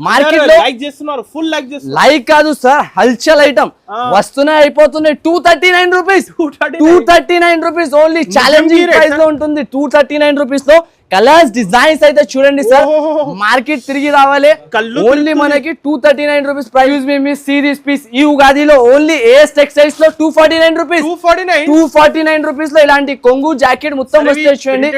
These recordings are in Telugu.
మార్కెట్ లో లైక్ చేస్తున్నారు, ఫుల్ లైక్ చేస్తున్నారు. లైక్ కాదు సార్, హల్చల్ ఐటమ్ వస్తున్నాయి, అయిపోతున్నాయి. 239 rupees, 239 rupees only. Challenging price లో ఉంటుంది. 239 రూపీస్ లో కలర్స్ డిజైన్స్ అయితే చూడండి సార్, మార్కెట్ తిరిగి రావాలి. ఓన్లీ మనకి 239 రూపీస్ ప్రైస్. మేము సిరీస్ పీస్ ఈ ఉగాదిలో ఓన్లీ ఏఎస్ టెక్స్టైల్స్ లో 249 రూపీస్, 249 రూపీస్ లో ఇలాంటి కొంగు జాకెట్ మొత్తం వస్తే చూడండి.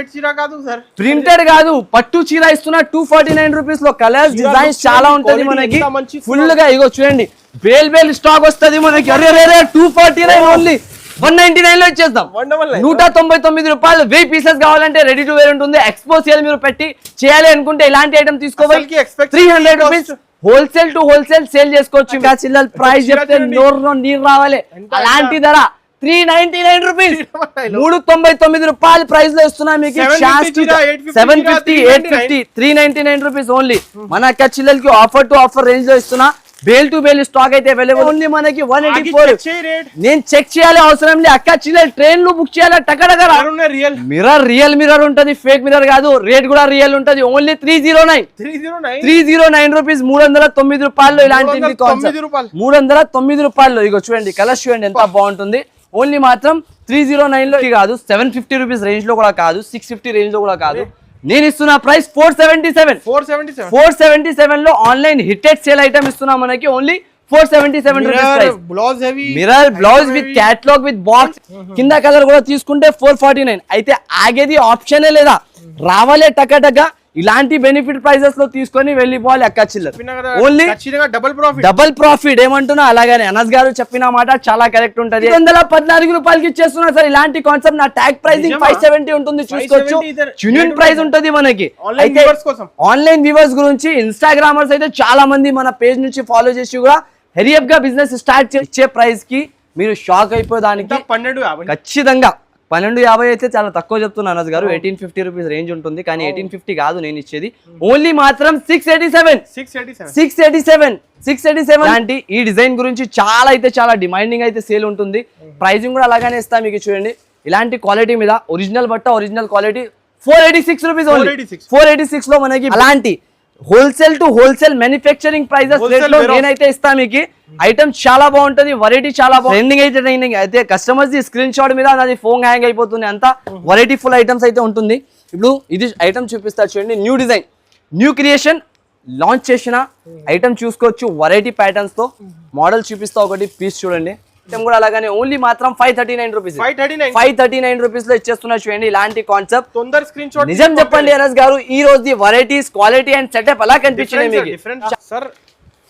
ప్రింటెడ్ కాదు, పట్టు చీర ఇస్తున్నా 249 రూపీస్ లో. కలర్స్ డిజైన్స్ చాలా ఉంటది మనకి ఫుల్ గా. ఇగో చూడండి, బేల్ స్టాక్ వస్తుంది మనకి. అరే 249 ఓన్లీ 199 లో ఇచ్చేస్తాం. 199 రూపాయలు. 1000 పీసెస్ కావాలంటే రెడీ టు వేర్ ఉంటుంది. ఎక్స్పో సేల్ మీరు పెట్టి చేయాలి అనుకుంటే ఇలాంటి ఐటమ్ తీసుకోవాలి. 300 rupees wholesale to wholesale sale చేసుకోవచ్చు. ఇంకా చిల్లర ప్రైస్ చెప్తే నీరు రావాలి. అలాంటి ధర 399 రూపీస్, 399 రూపాయల ప్రైస్ లో ఇస్తున్నా మీకు. 750, 850, 399 రూపీస్ ఓన్లీ. మన అక్క చిల్లలకి ఆఫర్ టు ఆఫర్ రేంజ్ లో ఇస్తున్నా. బేల్ టు బేల్ స్టాక్ అయితే అవైలబుల్ ఉంది మనకి. 184. నేను చెక్ చేయాలి అవసరం లేదు. అక్క చిల్లలు ట్రైన్ లో బుక్ చేయాలి. టకటక మిర్రర్, రియల్ మిర్రర్ ఉంటది, ఫేక్ మిర్రర్ కాదు. రేట్ కూడా రియల్ ఉంటది. ఓన్లీ 309 రూపీస్, 309 రూపాయలు. ఇలాంటి 309 రూపాయలు. ఇగో చూడండి, కలర్ చూడండి ఎంత బాగుంటుంది. ఓన్లీ మాత్రం 309 లో కాదు, 750 రూపీస్ రేంజ్ లో కూడా కాదు, 650 రేంజ్ లో కూడా కాదు. నేను ఇస్తున్న ప్రైస్ 477 లో ఆన్లైన్ హిట్టెడ్ సేల్ ఐటమ్ ఇస్తున్నా మనకి. Only 477 rupees. Mirror blouse with catalogue with box. కింద కలర్ కూడా తీసుకుంటే 449. అయితే ఆగేది ఆప్షనే లేదా, రావాలే టకటక. ఇలాంటి బెనిఫిట్ ప్రైజెస్ లో తీసుకొని వెళ్ళిపోవాలి అక్క చిల్లర్. ఓన్లీ డబుల్ ప్రాఫిట్ ఏమంటున్నా. అలాగనే అనస్ గారు చెప్పిన మాట చాలా కరెక్ట్ ఉంటది. 214 రూపాయలకి ఇచ్చేస్తున్నా సార్. ఇలాంటి కాన్సెప్ట్. నా ట్యాగ్ ప్రైసింగ్ 570 ఉంటుంది, చూసుకోవచ్చు. జెన్యూన్ ప్రైస్ ఉంటది మనకి. అయితే ఆన్లైన్ వ్యూవర్స్ గురించి ఇన్స్టాగ్రామర్స్ అయితే చాలా మంది మన పేజ్ నుంచి ఫాలో చేసి కూడా హెరియప్ గా బిజినెస్ స్టార్ట్ చేసే ప్రైస్ కి మీరు షాక్ అయిపోయేదానికి. ఖచ్చితంగా 1250 అయితే చాలా తక్కువ చెప్తున్నాను అనస్ గారు. 1850 రూపీస్ రేంజ్ ఉంటుంది, కానీ 1850 కాదు నేను ఇచ్చేది. ఓన్లీ మాత్రం 687. అంటే ఈ డిజైన్ గురించి చాలా అయితే చాలా డిమాండింగ్ అయితే సేల్ ఉంటుంది. ప్రైసింగ్ కూడా అలాగానే ఇస్తా మీకు. చూడండి, ఇలాంటి క్వాలిటీ మీద ఒరిజినల్ బట్ట, ఒరిజినల్ క్వాలిటీ 486 రూపీస్ ఓన్లీ. 486 లో మనకి అలాంటి wholesale to wholesale manufacturing prices rate లో నేనైతే ఇస్తా మీకు. ఐటమ్ చాలా బాగుంటది, వెరైటీ చాలా బాగుంది. ట్రెండింగ్ అయితే కస్టమర్స్ ది స్క్రీన్ షాట్ మీద అది ఫోన్ హ్యాంగ్ అయిపోతుంది. అంతా వెరైటీ ఫుల్ ఐటమ్స్ అయితే ఉంటుంది. ఇప్పుడు ఇది ఐటమ్ చూపిస్తా చూడండి. New design, new creation launch చేసిన ఐటమ్ చూసుకోవచ్చు. వెరైటీ ప్యాటర్న్స్ తో మోడల్ చూపిస్తా. ఒకటి పీస్ చూడండి. ఐటమ్ కూడా అలాగానే ఓన్లీ మాత్రం 539 రూపీస్. 539 రూపీస్ లో ఇచ్చేస్తున్నా చూడండి. ఇలాంటి కాన్సెప్ట్ తొందర స్క్రీన్ షాట్. నిజం చెప్పండి అనస్ గారు, ఈ రోజు వెరైటీస్, క్వాలిటీ అండ్ సెటప్ ఎలా కనిపించింది మీకు? సార్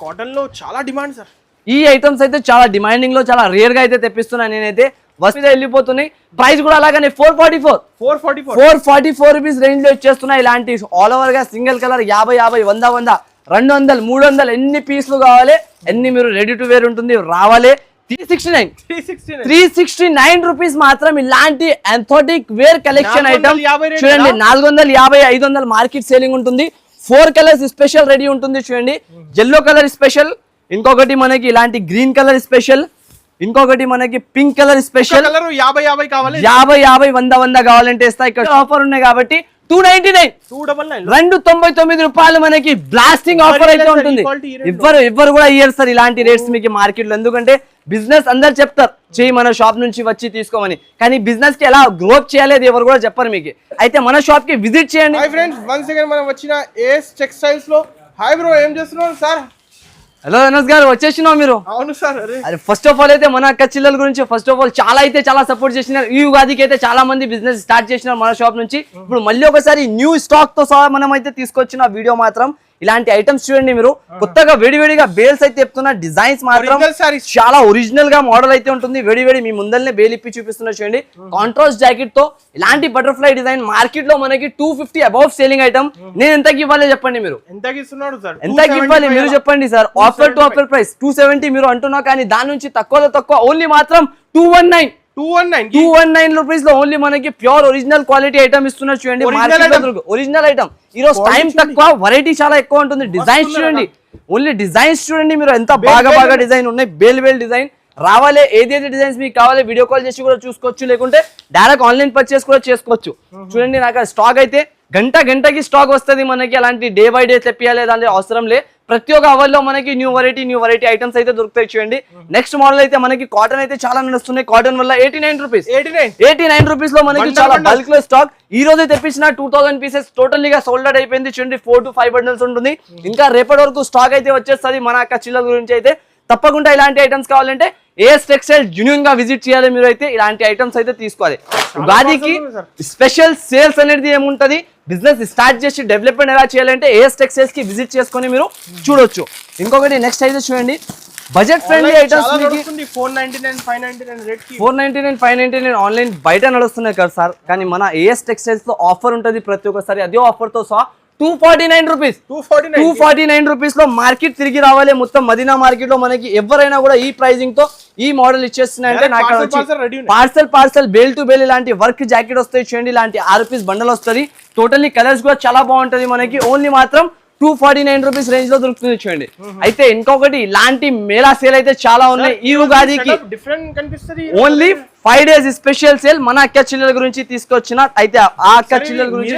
కాటన్ లో చాలా డిమాండ్ సార్. ఈ ఐటమ్స్ అయితే చాలా డిమాండింగ్ లో చాలా రేర్ గా అయితే తెప్పిస్తున్నా నేనైతే. బస్ మీద వెళ్ళిపోతున్నాయి. ప్రైస్ కూడా అలాగనే 444 రూపీస్ రేంజ్ లో ఇచ్చేస్తున్నా. ఇలాంటి ఆల్ ఓవర్ గా సింగిల్ కలర్ 50, 100, 200, 300 ఎన్ని పీసులు కావాలి, ఎన్ని మీరు రెడీ టు వేర్ ఉంటుంది. రావాలి 369 రూపీస్ మాత్రం. ఇలాంటి ఎంథోటిక్ వేర్ కలెక్షన్ ఐటమ్ చూడండి. 450, 500 మార్కెట్ సేలింగ్ ఉంటుంది. 4 కలర్స్ స్పెషల్ రెడీ ఉంటుంది చూడండి. ఎల్లో కలర్ స్పెషల్, ఇంకొకటి మనకి ఇలాంటి గ్రీన్ కలర్ స్పెషల్, ఇంకొకటి మనకి పింక్ కలర్ స్పెషల్. 50 కావాలి, 50, 100 కావాలంటే ఇస్తా. ఇక్కడ ఆఫర్ ఉన్నాయి కాబట్టి 299 రూపాయలు మనకి బ్లాస్టింగ్ ఆఫర్ అయితే ఉంటుంది. ఎవ్వరు కూడా ఇయ్యరు సార్ ఇలాంటి రేట్స్ మీకు మార్కెట్ లో. ఎందుకంటే బిజినెస్ అందరు చెప్తారు చెయ్యి, మన షాప్ నుంచి వచ్చి తీసుకోమని, కానీ బిజినెస్ కి ఎలా గ్రోత్ చేయాలి అది ఎవరు కూడా చెప్పరు మీకు. అయితే మన షాప్ కి విజిట్ చేయండి. హాయ్ ఫ్రెండ్స్, వన్స్ అగైన్ మనం వచ్చిన ఏఎస్ టెక్స్టైల్స్ లో. హాయ్ బ్రో, ఏం చేస్తున్నారు సార్? హలో అనస్ గారు, వచ్చేసినావు మీరు? అవును సార్. అరే ఫస్ట్ ఆఫ్ ఆల్ అయితే మన అక్క చిల్లల గురించి ఫస్ట్ ఆఫ్ ఆల్ చాలా సపోర్ట్ చేసినారు. ఈ ఉగాదికి అయితే చాలా మంది బిజినెస్ స్టార్ట్ చేసినారు మన షాప్ నుంచి. ఇప్పుడు మళ్ళీ ఒకసారి న్యూ స్టాక్ తో సహా మనం అయితే తీసుకొచ్చిన వీడియో మాత్రం ఇలాంటి ఐటమ్స్ చూడండి. మీరు కొత్తగా వేడివేడిగా బేల్స్ అయితే చెప్తున్నా. డిజైన్స్ మాత్రం చాలా ఒరిజినల్ గా మోడల్ అయితే ఉంటుంది. వేడివేడి మీ ముందరనే బేల్ ఇప్పి చూపిస్తున్నా చూడండి. కాంట్రాస్ట్ జాకెట్ తో ఇలాంటి బటర్ఫ్లై డిజైన్ మార్కెట్ లో మనకి 250 అబౌవ్ సేలింగ్ ఐటమ్. నేను ఎంతకి ఇవ్వాలి చెప్పండి మీరు? ఎంతకి ఇస్తున్నాడు సార్? ఎంతకి ఇవ్వాలి మీరు చెప్పండి sir? Offer to offer price 270 మీరు అంటున్నా, కానీ దాని నుంచి తక్కువలో తక్కువ ఓన్లీ మాత్రం 219 రూపీస్ లో ఓన్లీ మనకి ప్యూర్ ఒరిజినల్ క్వాలిటీ ఐటమ్ ఇస్తున్నారు చూడండి. Original item. ఈ రోజు టైం తక్కువ, వెరైటీ చాలా ఎక్కువ ఉంటుంది. డిజైన్స్ చూడండి, ఓన్లీ డిజైన్స్ చూడండి మీరు ఎంత బాగా డిజైన్ ఉన్నాయి. బేల్ డిజైన్ రావాలి. ఏదైతే డిజైన్స్ మీకు కావాలి వీడియో కాల్ చేసి కూడా చూసుకోవచ్చు, లేకుంటే డైరెక్ట్ ఆన్లైన్ పర్చేస్ కూడా చేసుకోవచ్చు. చూడండి, నాకు స్టాక్ అయితే గంటకి స్టాక్ వస్తుంది మనకి. అలాంటి డే బై డే తెప్పియాలి దాని అవసరం లే. ప్రతి ఒక్క అవర్ లో మనకి న్యూ వెరైటీ ఐటమ్స్ అయితే దొరుకుతాయి చూడండి. నెక్స్ట్ మోడల్ అయితే మనకి కాటన్ అయితే చాలా నడుస్తున్నాయి. కాటన్ వల్ల 89 రూపీస్ 89 రూపీస్ లో మనకి చాలా బల్క్ లో స్టాక్. ఈ రోజు తెప్పించిన 2000 పీసెస్ టోటల్లీగా సోల్డ్ అవుట్ అయిపోయింది చూడండి. 4 to 5 బండిల్స్ ఉంటుంది. ఇంకా రేపటి వరకు స్టాక్ అయితే వచ్చేస్తుంది. మన అక్క చిల్లల గురించి అయితే తప్పకుండా ఇలాంటి ఐటమ్స్ కావాలంటే ఏఎస్ టెక్స్టైల్ జెన్యూన్ గా విజిట్ చేయాలి. మీరు అయితే ఇలాంటి ఐటమ్స్ అయితే తీసుకోవాలి. ఉగాదికి స్పెషల్ సేల్స్ అనేది ఏముంటది, బిజినెస్ స్టార్ట్ చేసి డెవలప్మెంట్ ఎలా చేయాలంటే ఏఎస్ టెక్స్టైల్స్ కి విజిట్ చేసుకొని మీరు చూడొచ్చు. ఇంకొకటి నెక్స్ట్ అయితే చూడండి, బడ్జెట్ ఫ్రెండ్లీ ఐటమ్స్ 499 599 ఆన్లైన్ బయట నడుస్తున్నాయి కదా సార్. కానీ మన ఏఎస్ టెక్స్టైల్స్ లో ఆఫర్ ఉంటుంది ప్రతి ఒక్కసారి. అదే ఆఫర్ తో సహా 249 రూపీస్ 249 రూపీస్ లో మార్కెట్ తిరిగి రావాలి. మొత్తం మదీనా మార్కెట్ లో మనకి ఎవరైనా కూడా ఈ ప్రైజింగ్ తో ఈ మోడల్ ఇచ్చేస్తున్నాయంటే నాకు పార్సల్ బేల్ టు బేల్ ఇలాంటి వర్క్ జాకెట్ వస్తాయి చూడండి. ఇలాంటి 6 పీస్ బండల్ వస్తుంది. టోటల్లీ కలర్స్ కూడా చాలా బాగుంటది మనకి. ఓన్లీ మాత్రం 249 రూపీస్ రేంజ్ లో దొరుకుతుంది చూడండి. అయితే ఇంకొకటి ఇలాంటి మేళా సేల్ అయితే చాలా ఉన్నాయి ఈ ఉగాదికి. ఓన్లీ 5 days స్పెషల్ సేల్ మన అక్క చిల్లల గురించి తీసుకొచ్చిన. అయితే ఆ అక్క చిల్లల గురించి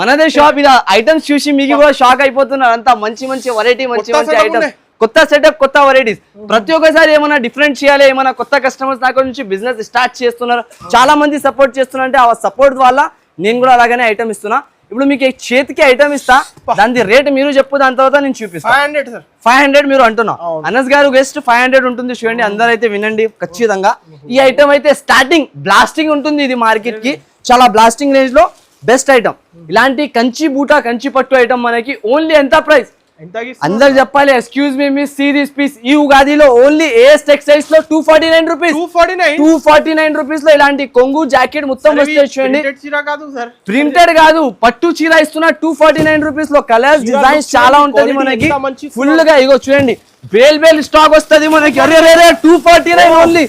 మనదే షాప్. ఇలా ఐటమ్స్ చూసి మీకు కూడా షాక్ అయిపోతున్నారు. అంతా మంచి వెరైటీ మంచి ఐటమ్స్, కొత్త సెటప్, కొత్త వెరైటీస్. ప్రతి ఒక్కసారి ఏమైనా డిఫరెంట్ చేయాలి, ఏమైనా కొత్త కస్టమర్స్ నాకు నుంచి బిజినెస్ స్టార్ట్ చేస్తున్నారు. చాలా మంది సపోర్ట్ చేస్తున్నారు. అంటే ఆ సపోర్ట్ వల్ల నేను కూడా అలాగనే ఐటమ్ ఇస్తున్నా. ఇప్పుడు మీకు చేతికి ఐటమ్ ఇస్తా, దాని రేట్ మీరు చెప్పు, దాని తర్వాత నేను చూపిస్తాను. 500 మీరు అంటున్నా. అనస్ గారు గెస్ట్ 500 ఉంటుంది చూడండి. అందరైతే వినండి ఖచ్చితంగా. ఈ ఐటమ్ అయితే స్టార్టింగ్ బ్లాస్టింగ్ ఉంటుంది. ఇది మార్కెట్ కి చాలా బ్లాస్టింగ్ రేంజ్ లో బెస్ట్ ఐటమ్. ఇలాంటి కంచి బూటా కంచి పట్టు ఐటమ్ మనకి ఓన్లీ ఎంత ప్రైస్ అందరు చెప్పాలి. Excuse me miss, see this piece. ఈ ఉగాదిలో ఓన్లీ ఏఎస్ టెక్స్టైల్స్ లో 249 రూపీస్ 249 రూపీస్ లో ఇలాంటి కొంగు జాకెట్ మొత్తం వస్తాయి చూడండి. ప్రింటెడ్ కాదు, పట్టు చీర ఇస్తున్నా 249 రూపీస్ లో. కలర్స్ డిజైన్స్ చాలా ఉంటది మనకి. ఫుల్ గా ఇగో చూడండి, బేల్ స్టాక్ వస్తుంది మనకి. అరే 249 ఓన్లీ.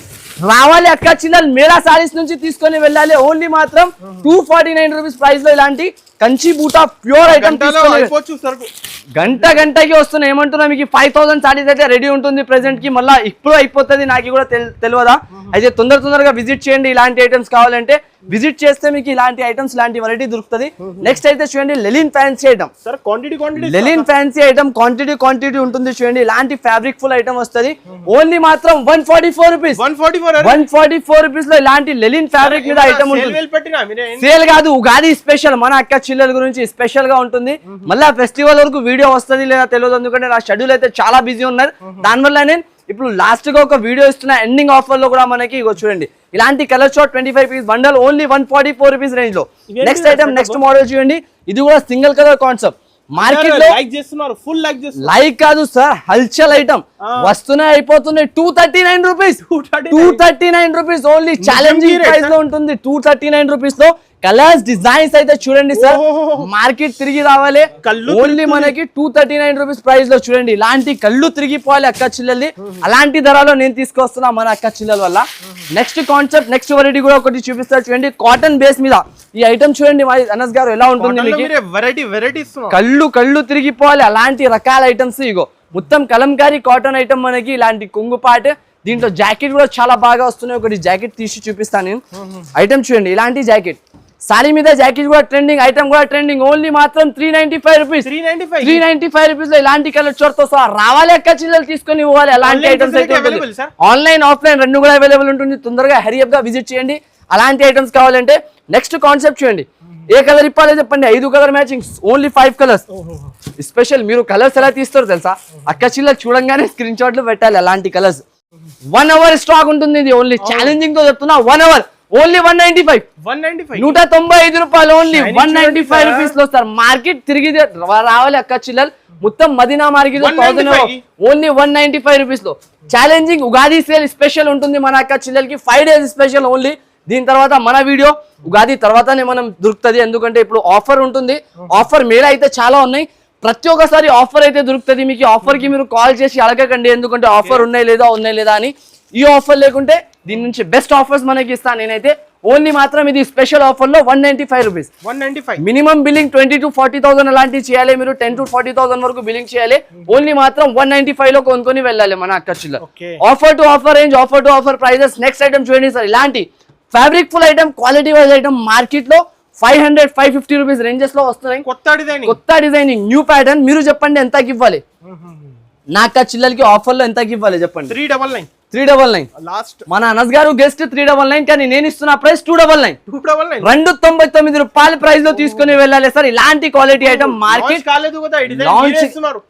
రావాలి అక్క చిల్లలు మేళా సారీస్ నుంచి తీసుకొని వెళ్ళాలి. ఓన్లీ మాత్రం 249 రూపీస్ ప్రైస్ లో ఇలాంటి కంచి బూటా ప్యూర్ ఐటమ్ గంటకి వస్తున్నాయి. ఏమంటున్నా మీకు 5000 సారీస్ అయితే రెడీ ఉంటుంది ప్రెసెంట్ కి. మళ్ళీ ఇప్పుడు అయిపోతుంది, నాకు కూడా తెలియదా. అయితే తొందరగా విజిట్ చేయండి. ఇలాంటి ఐటమ్స్ కావాలంటే విజిట్ చేస్తే మీకు ఇలాంటి ఐటమ్స్, ఇలాంటి వెరైటీ దొరుకుతుంది. నెక్స్ట్ అయితే చూడండి, linen fancy item. Linen fancy item quantity ఉంటుంది చూడండి. ఇలాంటి ఫ్యాబ్రిక్ ఫుల్ ఐటమ్ వస్తుంది. ఓన్లీ మాత్రం 144 రూపీస్ 144 రూపీస్ లో ఇలాంటి లెలిన్ ఫ్యాబ్రిక్ మీద ఐటమ్ ఉంటుంది. సేల్ కాదు, ఉగాది స్పెషల్ మన అక్క చిల్లల గురించి స్పెషల్ గా ఉంటుంది. మళ్ళీ ఫెస్టివల్ వరకు వీడియో వస్తుంది లేదా తెలియదు, ఎందుకంటే నా షెడ్యూల్ అయితే చాలా బిజీ ఉన్నారు. దానివల్ల నేను ఇప్పుడు లాస్ట్ గా ఒక వీడియో ఇస్తున్నా. ఎండింగ్ ఆఫర్ లో కూడా మనకి చూడండి ఇలాంటి colour shot 25 piece bundle only 144 rupees range లో. నెక్స్ట్ ఐటమ్, నెక్స్ట్ మోడల్ చూడండి. ఇది కూడా సింగిల్ కలర్ కాన్సెప్ట్. మార్కెట్ లో లైక్ కాదు సార్, హల్చల్ ఐటమ్ వస్తున్నాయి, అయిపోతున్నాయి. 239 rupees 239 rupees only. Challenging price లో ఉంటుంది. 239 రూపీస్ లో కలర్స్ డిజైన్స్ అయితే చూడండి సార్. మార్కెట్ తిరిగి రావాలి. ఓన్లీ మనకి 239 రూపీస్ ప్రైస్ లో చూడండి. ఇలాంటి కళ్ళు తిరిగిపోవాలి అక్క చిల్లల్ని. అలాంటి ధరలో నేను తీసుకొస్తున్నా మన అక్క చిల్లల వల్ల. నెక్స్ట్ కాన్సెప్ట్, నెక్స్ట్ వెరైటీ కూడా ఒకటి చూపిస్తారు చూడండి. కాటన్ బేస్ మీద ఈ ఐటమ్ చూడండి. అనస్ గారు ఎలా ఉంటుంది కళ్ళు తిరిగిపోవాలి అలాంటి రకాల ఐటమ్స్. ఇగో మొత్తం కలంకారీ కాటన్ ఐటమ్ మనకి. ఇలాంటి కొంగుపాటు, దీంట్లో జాకెట్ కూడా చాలా బాగా వస్తున్నాయి. ఒకటి జాకెట్ తీసి చూపిస్తాను నేను. ఐటమ్ చూడండి, ఇలాంటి జాకెట్ సారీ మీద జాకెట్ కూడా ట్రెండింగ్, ఐటమ్ కూడా ట్రెండింగ్. ఓన్లీ మాత్రం 395 రూపీస్ 395 రూపీస్ లో ఇలాంటి కలర్ చోర్ తో సహా రావాలి అక్క చిల్లలు తీసుకొని ఇవ్వాలి. అలాంటి ఐటమ్స్ అయితే ఆన్లైన్ ఆఫ్లైన్ రెండు కూడా అవైలబుల్ ఉంటుంది. తొందరగా హరియప్ గా విజిట్ చేయండి అలాంటి ఐటమ్స్ కావాలంటే. నెక్స్ట్ కాన్సెప్ట్ చూడండి, ఏ కలర్ ఇప్పాలో చెప్పండి. 5 colour matching, only 5 colours special. మీరు కలర్స్ ఎలా తీస్తారు తెలుసా? అక్క చిల్లలు చూడంగానే స్క్రీన్ షాట్లు పెట్టాలి అలాంటి కలర్స్. 1 అవర్ స్టాక్ ఉంటుంది. ఇది ఓన్లీ ఛాలెంజింగ్ తో చెప్తున్నా. 1 అవర్ ఓన్లీ 195 195 రూపాయలు ఓన్లీ 195 రూపీస్ లో సార్. మార్కెట్ తిరిగి రావాలి అక్క చిల్లలు. మొత్తం మదీనా మార్కెట్ లో 1000 ఓన్లీ 195 రూపీస్ లో. ఛాలెంజింగ్ ఉగాది సేల్ స్పెషల్ ఉంటుంది మన అక్క చిల్లలకి. 5 days స్పెషల్ ఓన్లీ. దీని తర్వాత మన వీడియో ఉగాది తర్వాతనే మనం దొరుకుతుంది, ఎందుకంటే ఇప్పుడు ఆఫర్ ఉంటుంది. ఆఫర్ మేళ అయితే చాలా ఉన్నాయి. ప్రతి ఒక్కసారి ఆఫర్ అయితే దొరుకుతుంది మీకు. ఆఫర్ కి మీరు కాల్ చేసి అడగకండి, ఎందుకంటే ఆఫర్ ఉన్నాయి లేదా అని. ఈ ఆఫర్ లేకుంటే దీని నుంచి బెస్ట్ ఆఫర్స్ మనకి ఇస్తాను నేనైతే. ఓన్లీ మాత్రం ఇది స్పెషల్ ఆఫర్ లో 195 రూపీస్. మినిమం బిల్లింగ్ 20 to 40,000 అలాంటివి చేయాలి మీరు. 10 to 40,000 వరకు బిల్లింగ్ చేయాలి. ఓన్లీ మాత్రం 195 లో కొనుక్కొని వెళ్ళాలి మన అక్క చిల్ల. Offer to offer range, offer to offer prices. Next item చూడండి సార్, ఇలాంటి fabric full item, quality wise item market లో 500-550 రూపీస్ రేంజెస్ లో వస్తున్నాయి. కొత్త డిజైనింగ్ న్యూ ప్యాటర్న్. మీరు చెప్పండి ఎంతకి ఇవ్వాలి? నాకా చిల్లలకి ఆఫర్ లో ఎంతకి ఇవ్వాలి చెప్పండి? 399 లాస్ట్. మన అనస్ గారు గెస్ట్ 399, కానీ నేను ఇస్తున్న ప్రైస్ 299. 299 రూపాయల ప్రైస్ లో తీసుకుని వెళ్ళాలి సార్. ఇలాంటి క్వాలిటీ ఐటమ్ మార్కెట్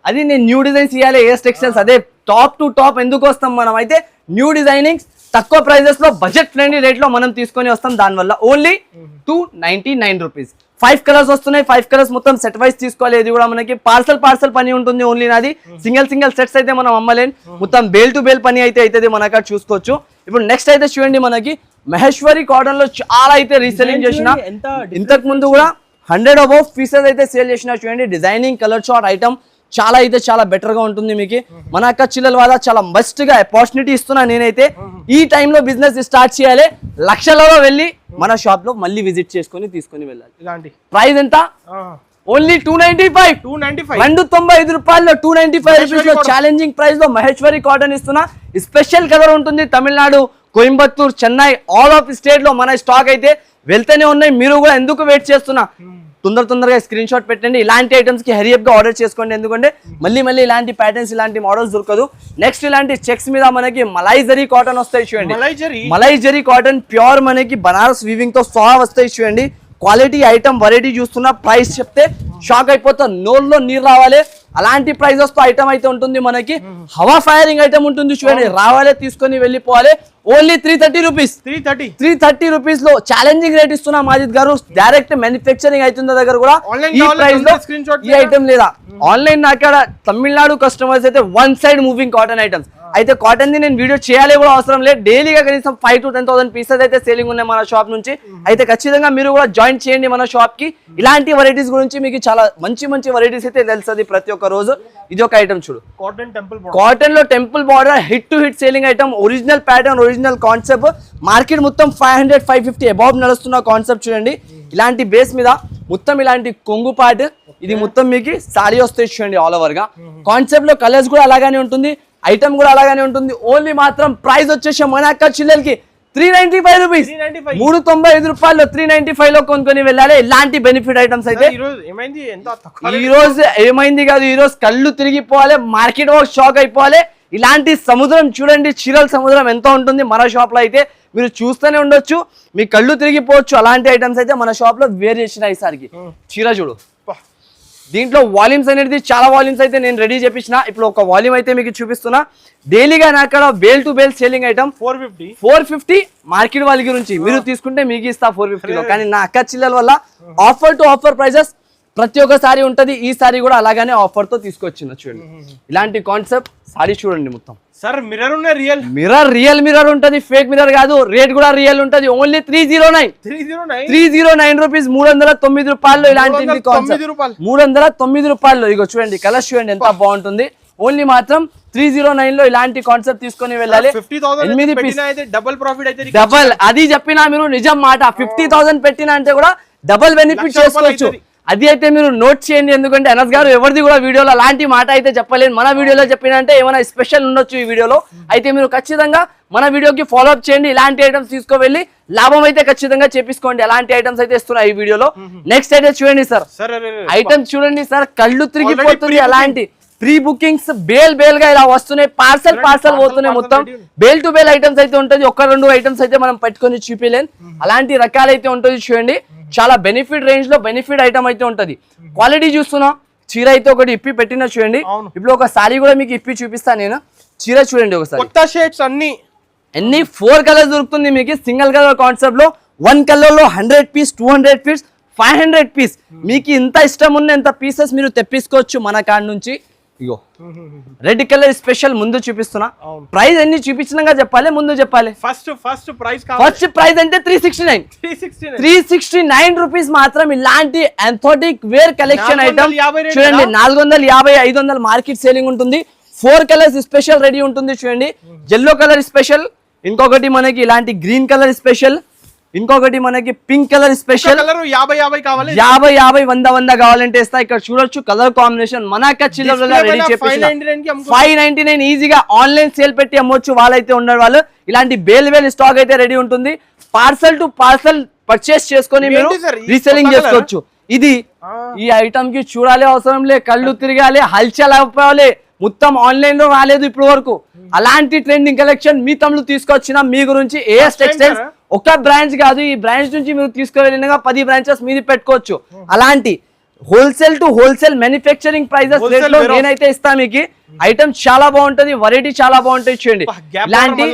అది నేను న్యూ డిజైన్స్ ఇవ్వాలి. ఏఎస్ టెక్స్టైల్స్ అదే టాప్ టు టాప్ ఎందుకు వస్తాం మనం అయితే న్యూ డిజైనింగ్స్ తక్కువ ప్రైజెస్ లో బడ్జెట్ ఫ్రెండ్లీ రేట్ లో మనం తీసుకొని వస్తాం. దానివల్ల ఓన్లీ 299 రూపీస్. 5 కలర్స్ వస్తున్నాయి. 5 కలర్స్ మొత్తం సెట్ వైస్ తీసుకోవాలి. ఇది కూడా మనకి పార్సల్ పని ఉంటుంది ఓన్లీ. నాది సింగిల్ సెట్స్ అయితే మనం అమ్మలేం. మొత్తం బేల్ టు బేల్ పని అయితే అవుతుంది మనకు చూసుకోవచ్చు. ఇప్పుడు నెక్స్ట్ అయితే చూడండి మనకి మహేశ్వరి కాటన్ లో చాలా అయితే రీసెల్లింగ్ చేసిన, ఇంతకు ముందు కూడా 100 అబౌవ్ పీసెస్ అయితే సేల్ చేసిన. చూడండి డిజైనింగ్ కలర్ షార్ట్ ఐటమ్ చాలా బెటర్ గా ఉంటుంది మీకు. మన అక్క చిల్లల వల్ల చాలా బెస్ట్ గా ఆపర్చునిటీ ఇస్తున్నా నేనైతే. ఈ టైంలో బిజినెస్ స్టార్ట్ చేయాలి, లక్షలలో వెళ్ళి మన షాప్ లో మళ్ళీ విజిట్ చేసుకొని తీసుకొని వెళ్ళాలి. ఇలాంటి ప్రైస్ ఎంత? ఓన్లీ 295. 295 రూపాయల్లో 295 రూపీస్ లో ఛాలెంజింగ్ ప్రైస్ లో మహేశ్వరి కాటన్ ఇస్తున్నా. స్పెషల్ కలర్ ఉంటుంది. Tamil Nadu, Coimbatore, Chennai all of state లో మన స్టాక్ అయితే వెళ్తూనే ఉన్నాయి. మీరు కూడా ఎందుకు వెయిట్ చేస్తున్నా? తొందరగా స్క్రీన్ షాట్ పెట్టండి. ఇలాంటి ఐటమ్స్ కి హరియప్ గా ఆర్డర్ చేసుకోండి. ఎందుకంటే మళ్ళీ ఇలాంటి ప్యాటర్న్స్ ఇలాంటి మోడల్స్ దొరకదు. నెక్స్ట్ ఇలాంటి చెక్స్ మీద మనకి మలై జరీ కాటన్ వస్తాయి చూడండి. మలై జరీ కాటన్ ప్యూర్ మనకి బనారస్ వీవింగ్ తో సహా వస్తాయి చూడండి. క్వాలిటీ ఐటమ్ వెరైటీ చూస్తున్నా, ప్రైస్ చెప్తే షాక్ అయిపోతా, నోల్లో నీరు రావాలి. అలాంటి ప్రైజెస్ తో ఐటమ్ అయితే ఉంటుంది మనకి. హవా ఫైరింగ్ ఐటమ్ ఉంటుంది చూడండి. రావాలి, తీసుకొని వెళ్ళిపోవాలి. Only 330 rupees. 330 రూపీస్ లో ఛాలెంజింగ్ రేట్ ఇస్తున్నా మాజిద్ గారు. డైరెక్ట్ మ్యానుఫ్యాక్చరింగ్ అవుతుంది దగ్గర కూడా ఈ ప్రైస్ లో ఈ ఐటమ్ లేదా. ఆన్లైన్ అక్కడ తమిళనాడు కస్టమర్స్ అయితే one side moving cotton items అయితే. కాటన్ ది నేను వీడియో చేయాలి కూడా అవసరం లేదు. డైలీగా కనీసం 5 to 10,000 పీసెస్ అయితే సేలింగ్ ఉన్నాయి మన షాప్ నుంచి. అయితే ఖచ్చితంగా మీరు కూడా జాయిన్ చేయండి మన షాప్ కి. ఇలాంటి వెరైటీస్ గురించి మీకు చాలా మంచి వెరైటీస్ అయితే తెలుస్తుంది ప్రతి ఒక్క రోజు. ఇది ఒక ఐటమ్ చూడు, కాటన్ లో temple border hit to hit selling item. Original pattern, original concept. Market మొత్తం 500-550 అబౌవ్ నడుస్తున్న కాన్సెప్ట్ చూడండి. ఇలాంటి బేస్ మీద మొత్తం ఇలాంటి కొంగు పార్ట్, ఇది మొత్తం మీకు సారీ వస్తాయి చూడండి ఆల్ ఓవర్ గా. కాన్సెప్ట్ లో కలర్స్ కూడా అలాగానే ఉంటుంది, ఐటమ్ కూడా అలాగానే ఉంటుంది. ఓన్లీ మాత్రం ప్రైస్ వచ్చేసి మన అక్క చిల్లలకి 395 రూపీస్. 395 రూపాయలు 395 లో కొనుక్కొని వెళ్ళాలి. ఇలాంటి బెనిఫిట్ ఐటమ్స్ అయితే ఈ రోజు ఏమైంది కాదు, ఈ రోజు కళ్ళు తిరిగిపోవాలి, మార్కెట్ షాక్ అయిపోవాలి. ఇలాంటి సముద్రం చూడండి, చీరల సముద్రం ఎంత ఉంటుంది మన షాప్ లో అయితే. మీరు చూస్తూనే ఉండొచ్చు, మీ కళ్ళు తిరిగిపోవచ్చు. అలాంటి ఐటమ్స్ అయితే మన షాప్ లో వేర్ చేసిన ఈసారికి. చీర చూడు, దీంట్లో వాల్యూమ్స్ అనేది చాలా వాల్యూమ్స్ అయితే నేను రెడీ చేపించిన. ఇప్పుడు ఒక వాల్యూమ్ అయితే మీకు చూపిస్తున్నా. డైలీగా నా అక్కడ bale to bale selling item 450 market వాళ్ళ గురించి మీరు తీసుకుంటే మీకు ఇస్తా 450 లో. కానీ నా అక్క చిల్లల వల్ల ఆఫర్ టు ఆఫర్ ప్రైజెస్ ప్రతి ఒక్క సారీ ఉంటది. ఈ సారీ కూడా అలాగానే ఆఫర్ తో తీసుకొచ్చింది చూడండి. ఇలాంటి కాన్సెప్ట్ సారీ చూడండి మొత్తం. సార్ మిర్రర్ ఉన్న రియల్ మిర్రర్ ఉంటది, ఫేక్ మిర్రర్ కాదు. రేట్ కూడా రియల్ ఉంటది. Only 309 rupees. 309 రూపాయల్లో ఇలాంటి 309 రూపాయల్లో. ఇగో చూడండి కలర్స్ చూడండి ఎంత బాగుంటుంది. ఓన్లీ మాత్రం 309 లో ఇలాంటి కాన్సెప్ట్ తీసుకొని వెళ్ళాలి. 8 పీస్ డబుల్ ప్రాఫిట్ అయితే డబల్. అది చెప్పినా మీరు నిజం మాట. 50,000 పెట్టినా అంటే కూడా డబల్ బెనిఫిట్ చేసుకోవచ్చు. అది అయితే మీరు నోట్ చేయండి. ఎందుకంటే అనస్ గారు ఎవరిది కూడా వీడియోలో అలాంటి మాట అయితే చెప్పలేను. మన వీడియోలో చెప్పినంటే ఏమైనా స్పెషల్ ఉండొచ్చు ఈ వీడియోలో. అయితే మీరు ఖచ్చితంగా మన వీడియోకి ఫాలో అప్ చేయండి. ఇలాంటి ఐటమ్స్ తీసుకువెళ్ళి లాభం అయితే ఖచ్చితంగా చేపించుకోండి. అలాంటి ఐటమ్స్ అయితే ఇస్తున్నాయి ఈ వీడియోలో. నెక్స్ట్ అయితే చూడండి సార్, ఐటమ్స్ చూడండి సార్, కళ్ళు తిరిగిపోతుంది. అలాంటి ప్రీ బుకింగ్స్ బేల్ గా ఇలా వస్తున్నాయి. పార్సల్ పోతున్నాయి. మొత్తం బేల్ టు బేల్ ఐటమ్స్ అయితే ఉంటుంది. 1-2 ఐటమ్స్ అయితే మనం పెట్టుకొని చూపిలేం. అలాంటి రకాలైతే ఉంటుంది చూడండి. చాలా బెనిఫిట్ రేంజ్ లో బెనిఫిట్ ఐటమ్ అయితే ఉంటది. క్వాలిటీ చూస్తున్నా. చీర అయితే ఒకటి ఇప్పి పెట్టిన చూడండి. ఇప్పుడు ఒక సారీ కూడా మీకు ఇప్పి చూపిస్తాను నేను. చీర చూడండి ఒకసారి. కొత్త షేడ్స్ అన్ని 4 కలర్స్ దొరుకుతుంది మీకు. సింగిల్ కలర్ కాన్సెప్ట్ లో 1 కలర్ లో 100 పీస్, 200 పీస్, 500 పీస్. మీకు ఇంత ఇష్టం ఉన్న ఎంత పీసెస్ మీరు తెప్పించుకోవచ్చు మన కాడ నుంచి. ఇగో రెడ్ కలర్ స్పెషల్ ముందు చూపిస్తున్నా. ప్రైస్ ఎన్ని చూపించినాగా చెప్పాలి, ముందు చెప్పాలి. ఫస్ట్ ప్రైస్ అంటే 369 రూపీస్ మాత్రం. ఇలాంటి ఆంథోటిక్ వేర్ కలెక్షన్ ఐటమ్ చూడండి. 450-500 మార్కెట్ సేలింగ్ ఉంటుంది. 4 కలర్స్ స్పెషల్ రెడీ ఉంటుంది చూడండి. ఎల్లో కలర్ స్పెషల్, ఇంకొకటి మనకి ఇలాంటి గ్రీన్ కలర్ స్పెషల్, ఇంకొకటి మనకి పింక్ కలర్ స్పెషల్ కలర్ 50 కావాలి, 50 100 కావాలంటే ఇస్తా. ఇక్కడ చూడొచ్చు కలర్ కాంబినేషన్ మన అక్క చిల్లరలో రెడీ చేపించిన 599 ఈజీగా ఆన్లైన్ సేల్ పెట్టి అమ్మొచ్చు. వాళ్ళైతే ఉన్నారు వాళ్ళు. ఇలాంటి బేల్ స్టాక్ అయితే రెడీ ఉంటుంది. పార్సల్ టు పార్సల్ పర్చేస్ చేసుకొని మీరు రీసెల్లింగ్ చేసుకోవచ్చు. ఇది ఈ ఐటమ్ కి చూడాలి అవసరం లే, కళ్ళు తిరగాలి, హల్చల్ అవ్వాలి, మొత్తం ఆన్లైన్ లో రాలేదు ఇప్పుడు వరకు. అలాంటి ట్రెండింగ్ కలెక్షన్ మీ తమ్ముడు తీసుకొచ్చిన మీ గురించి ఏఎస్ టెక్స్టైల్స్ ఒక బ్రాంచ్ కాదు, ఈ బ్రాంచ్ నుంచి మీరు తీసుకువెళ్ళినగా 10 బ్రాంచెస్ మీది పెట్టుకోవచ్చు. అలాంటి wholesale to wholesale manufacturing prices rate లో నేనైతే ఇస్తా మీకు. ఐటమ్ చాలా బాగుంటది, వెరైటీ చాలా బాగుంటాయి. చూడండి ఇలాంటి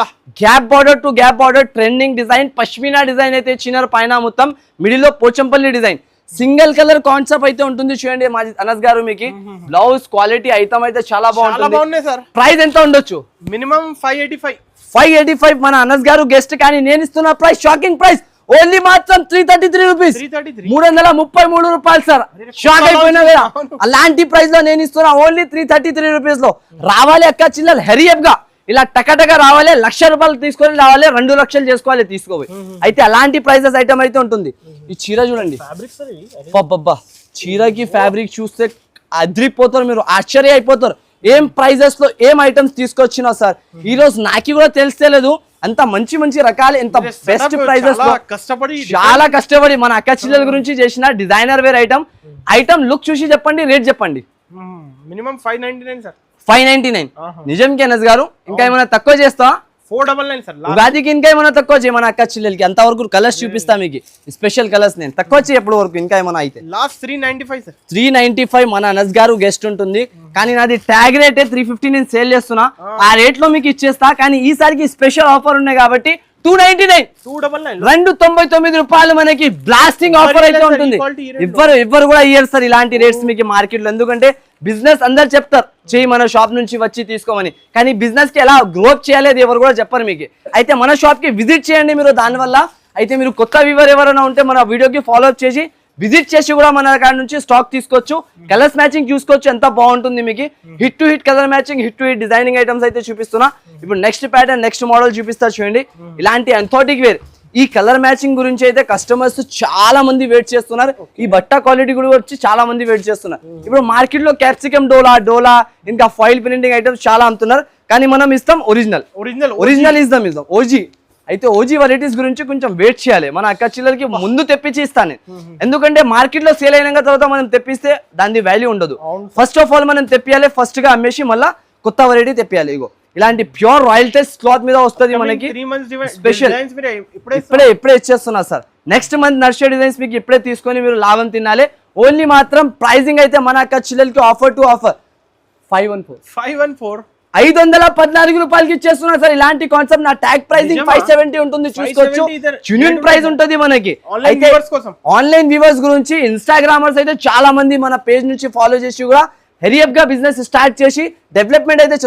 gap border to gap border trending design, pashmina design అయితే ఇచ్చినారు. పైన మొత్తం మిడిల్ లో Pochampally design, single colour concept అయితే ఉంటుంది. చూడండి మా అనస్ గారు మీకు బ్లౌజ్ క్వాలిటీ ఐటమ్ అయితే చాలా బాగుంటుంది. ప్రైస్ ఎంత ఉండొచ్చు? మినిమం 585 మన అనస్ గారు గెస్ట్, కానీ నేను ఇస్తున్న ప్రైస్ షాకింగ్ ప్రైస్ ఓన్లీ మాత్రం 333 రూపీస్, 333 రూపాయలు సార్. షాక్ అయిపోయినా కదా. అలాంటి ప్రైస్ లో నేను ఇస్తున్నా ఓన్లీ 333 రూపీస్ లో. రావాలి అక్క చిల్లలు హెరియప్ గా ఇలా టకటక రావాలి, 1,00,000 రూపాయలు తీసుకొని రావాలి, 2 లక్షలు చేసుకోవాలి తీసుకోవాలి. అయితే అలాంటి ప్రైజెస్ ఐటమ్ అయితే ఉంటుంది. ఈ చీర చూడండి, చీరకి ఫ్యాబ్రిక్ చూస్తే అదిరిపోతారు, మీరు ఆశ్చర్య అయిపోతారు. ఏం ప్రైజెస్ లో ఏం ఐటమ్స్ తీసుకొచ్చినా సార్. ఈ రోజు నాకు కూడా తెలిసేలేదు అంత మంచి మంచి రకాలు, ఎంత బెస్ట్ ప్రైజెస్ లో చాలా కష్టపడి మన అక్క చిల్లల గురించి చేసిన డిజైనర్ వేర్ ఐటమ్ లుక్ చూసి చెప్పండి, రేట్ చెప్పండి. Minimum 599 sir. 599 నిజం కేనస్ గారు. ఇంకా ఏమైనా తక్కువ చేస్తా? 499 సార్. ఉగాదికి ఇంకా ఏమైనా తక్కువ చేయ మన అక్క చెల్లెలకి. అంతవరకు కలర్స్ చూపిస్తా మీకు, స్పెషల్ కలర్స్ నేను తక్కువ చేయ ఎప్పటి వరకు. ఇంకా ఏమైనా అయితే లాస్ట్ 395 సార్. 395 మన అనస్ గారు గెస్ట్ ఉంటుంది. కానీ నాది ట్యాగ్ రేట్ 350 నేను సేల్ చేస్తున్నా. ఆ రేట్ లో మీకు ఇచ్చేస్తా. కానీ ఈసారికి స్పెషల్ ఆఫర్ ఉన్నాయి కాబట్టి 299 299 రూపాయలు మనకి బ్లాస్టింగ్ ఆఫర్ అయితే ఉంటుంది. ఎవ్వరు కూడా ఇయ్యరు సార్ ఇలాంటి రేట్స్ మీకు మార్కెట్ లో. ఎందుకంటే బిజినెస్ అందరు చెప్తారు చెయ్యి మన షాప్ నుంచి వచ్చి తీసుకోమని, కానీ బిజినెస్ కి ఎలా గ్రోత్ చేయాలి అది ఎవరు కూడా చెప్పరు మీకు. అయితే మన షాప్ కి విజిట్ చేయండి మీరు. దానివల్ల అయితే మీరు కొత్త వ్యూవర్ ఎవరైనా ఉంటే మన వీడియోకి ఫాలో అప్ చేసి విజిట్ చేసి కూడా మన కాడ నుంచి స్టాక్ తీసుకోవచ్చు. కలర్స్ మ్యాచింగ్ చూసుకోవచ్చు, ఎంత బాగుంటుంది మీకు. Hit to hit colour matching, hit to hit designing items అయితే చూపిస్తున్నా. ఇప్పుడు నెక్స్ట్ ప్యాటర్న్ నెక్స్ట్ మోడల్ చూపిస్తా చూడండి. ఇలాంటి ఎంథోటిక్ వేర్ ఈ కలర్ మ్యాచింగ్ గురించి అయితే కస్టమర్స్ చాలా మంది వెయిట్ చేస్తున్నారు. ఈ బట్ట క్వాలిటీ కూడా వచ్చి చాలా మంది వెయిట్ చేస్తున్నారు. ఇప్పుడు మార్కెట్ లో క్యాప్సికమ్ డోలా ఇంకా ఫాయిల్ ప్రింటింగ్ ఐటమ్స్ చాలా అమ్ముతున్నారు. కానీ మనం ఇస్తాం ఒరిజినల్ ఇస్తాం ఓజీ. అయితే ఓజీ వెరైటీస్ గురించి కొంచెం వెయిట్ చేయాలి. మన అక్క చిల్లలకి ముందు తెప్పించి ఇస్తాను. ఎందుకంటే మార్కెట్ లో సేల్ అయిన తర్వాత మనం తెప్పిస్తే దాని వాల్యూ ఉండదు. ఫస్ట్ ఆఫ్ ఆల్ మనం తెప్పియాలి, ఫస్ట్ గా అమ్మేసి మళ్ళీ కొత్త వెరైటీ తెప్పియాలి. ఇగో ఇలాంటి ప్యూర్ రాయల్ టెస్ట్ క్లాత్ మీద వస్తుంది మనకి స్పెషల్. ఇప్పుడే ఇచ్చేస్తున్నా sir. Next month nursery designs మీకు ఇప్పుడే తీసుకొని మీరు లాభం తినాలి. ఓన్లీ మాత్రం ప్రైజింగ్ అయితే మన అక్క చిల్లలకి ఆఫర్ టు ఆఫర్ 514 514 రూపాయలకి ఇచ్చేస్తున్నా సార్. ఇలాంటి కాన్సెప్ట్ నా ట్యాగ్ ప్రైజింగ్ 570 ఉంటుంది, చూసుకోవచ్చు. జెన్యూన్ ప్రైస్ ఉంటుంది మనకి. అయితే ఆన్లైన్ వ్యూవర్స్ గురించి ఇన్స్టాగ్రామర్స్ అయితే చాలా మంది మన పేజ్ నుంచి ఫాలో చేసి కూడా హెరియప్ గా బిజినెస్ స్టార్ట్ చేసి డెవలప్మెంట్ అయితే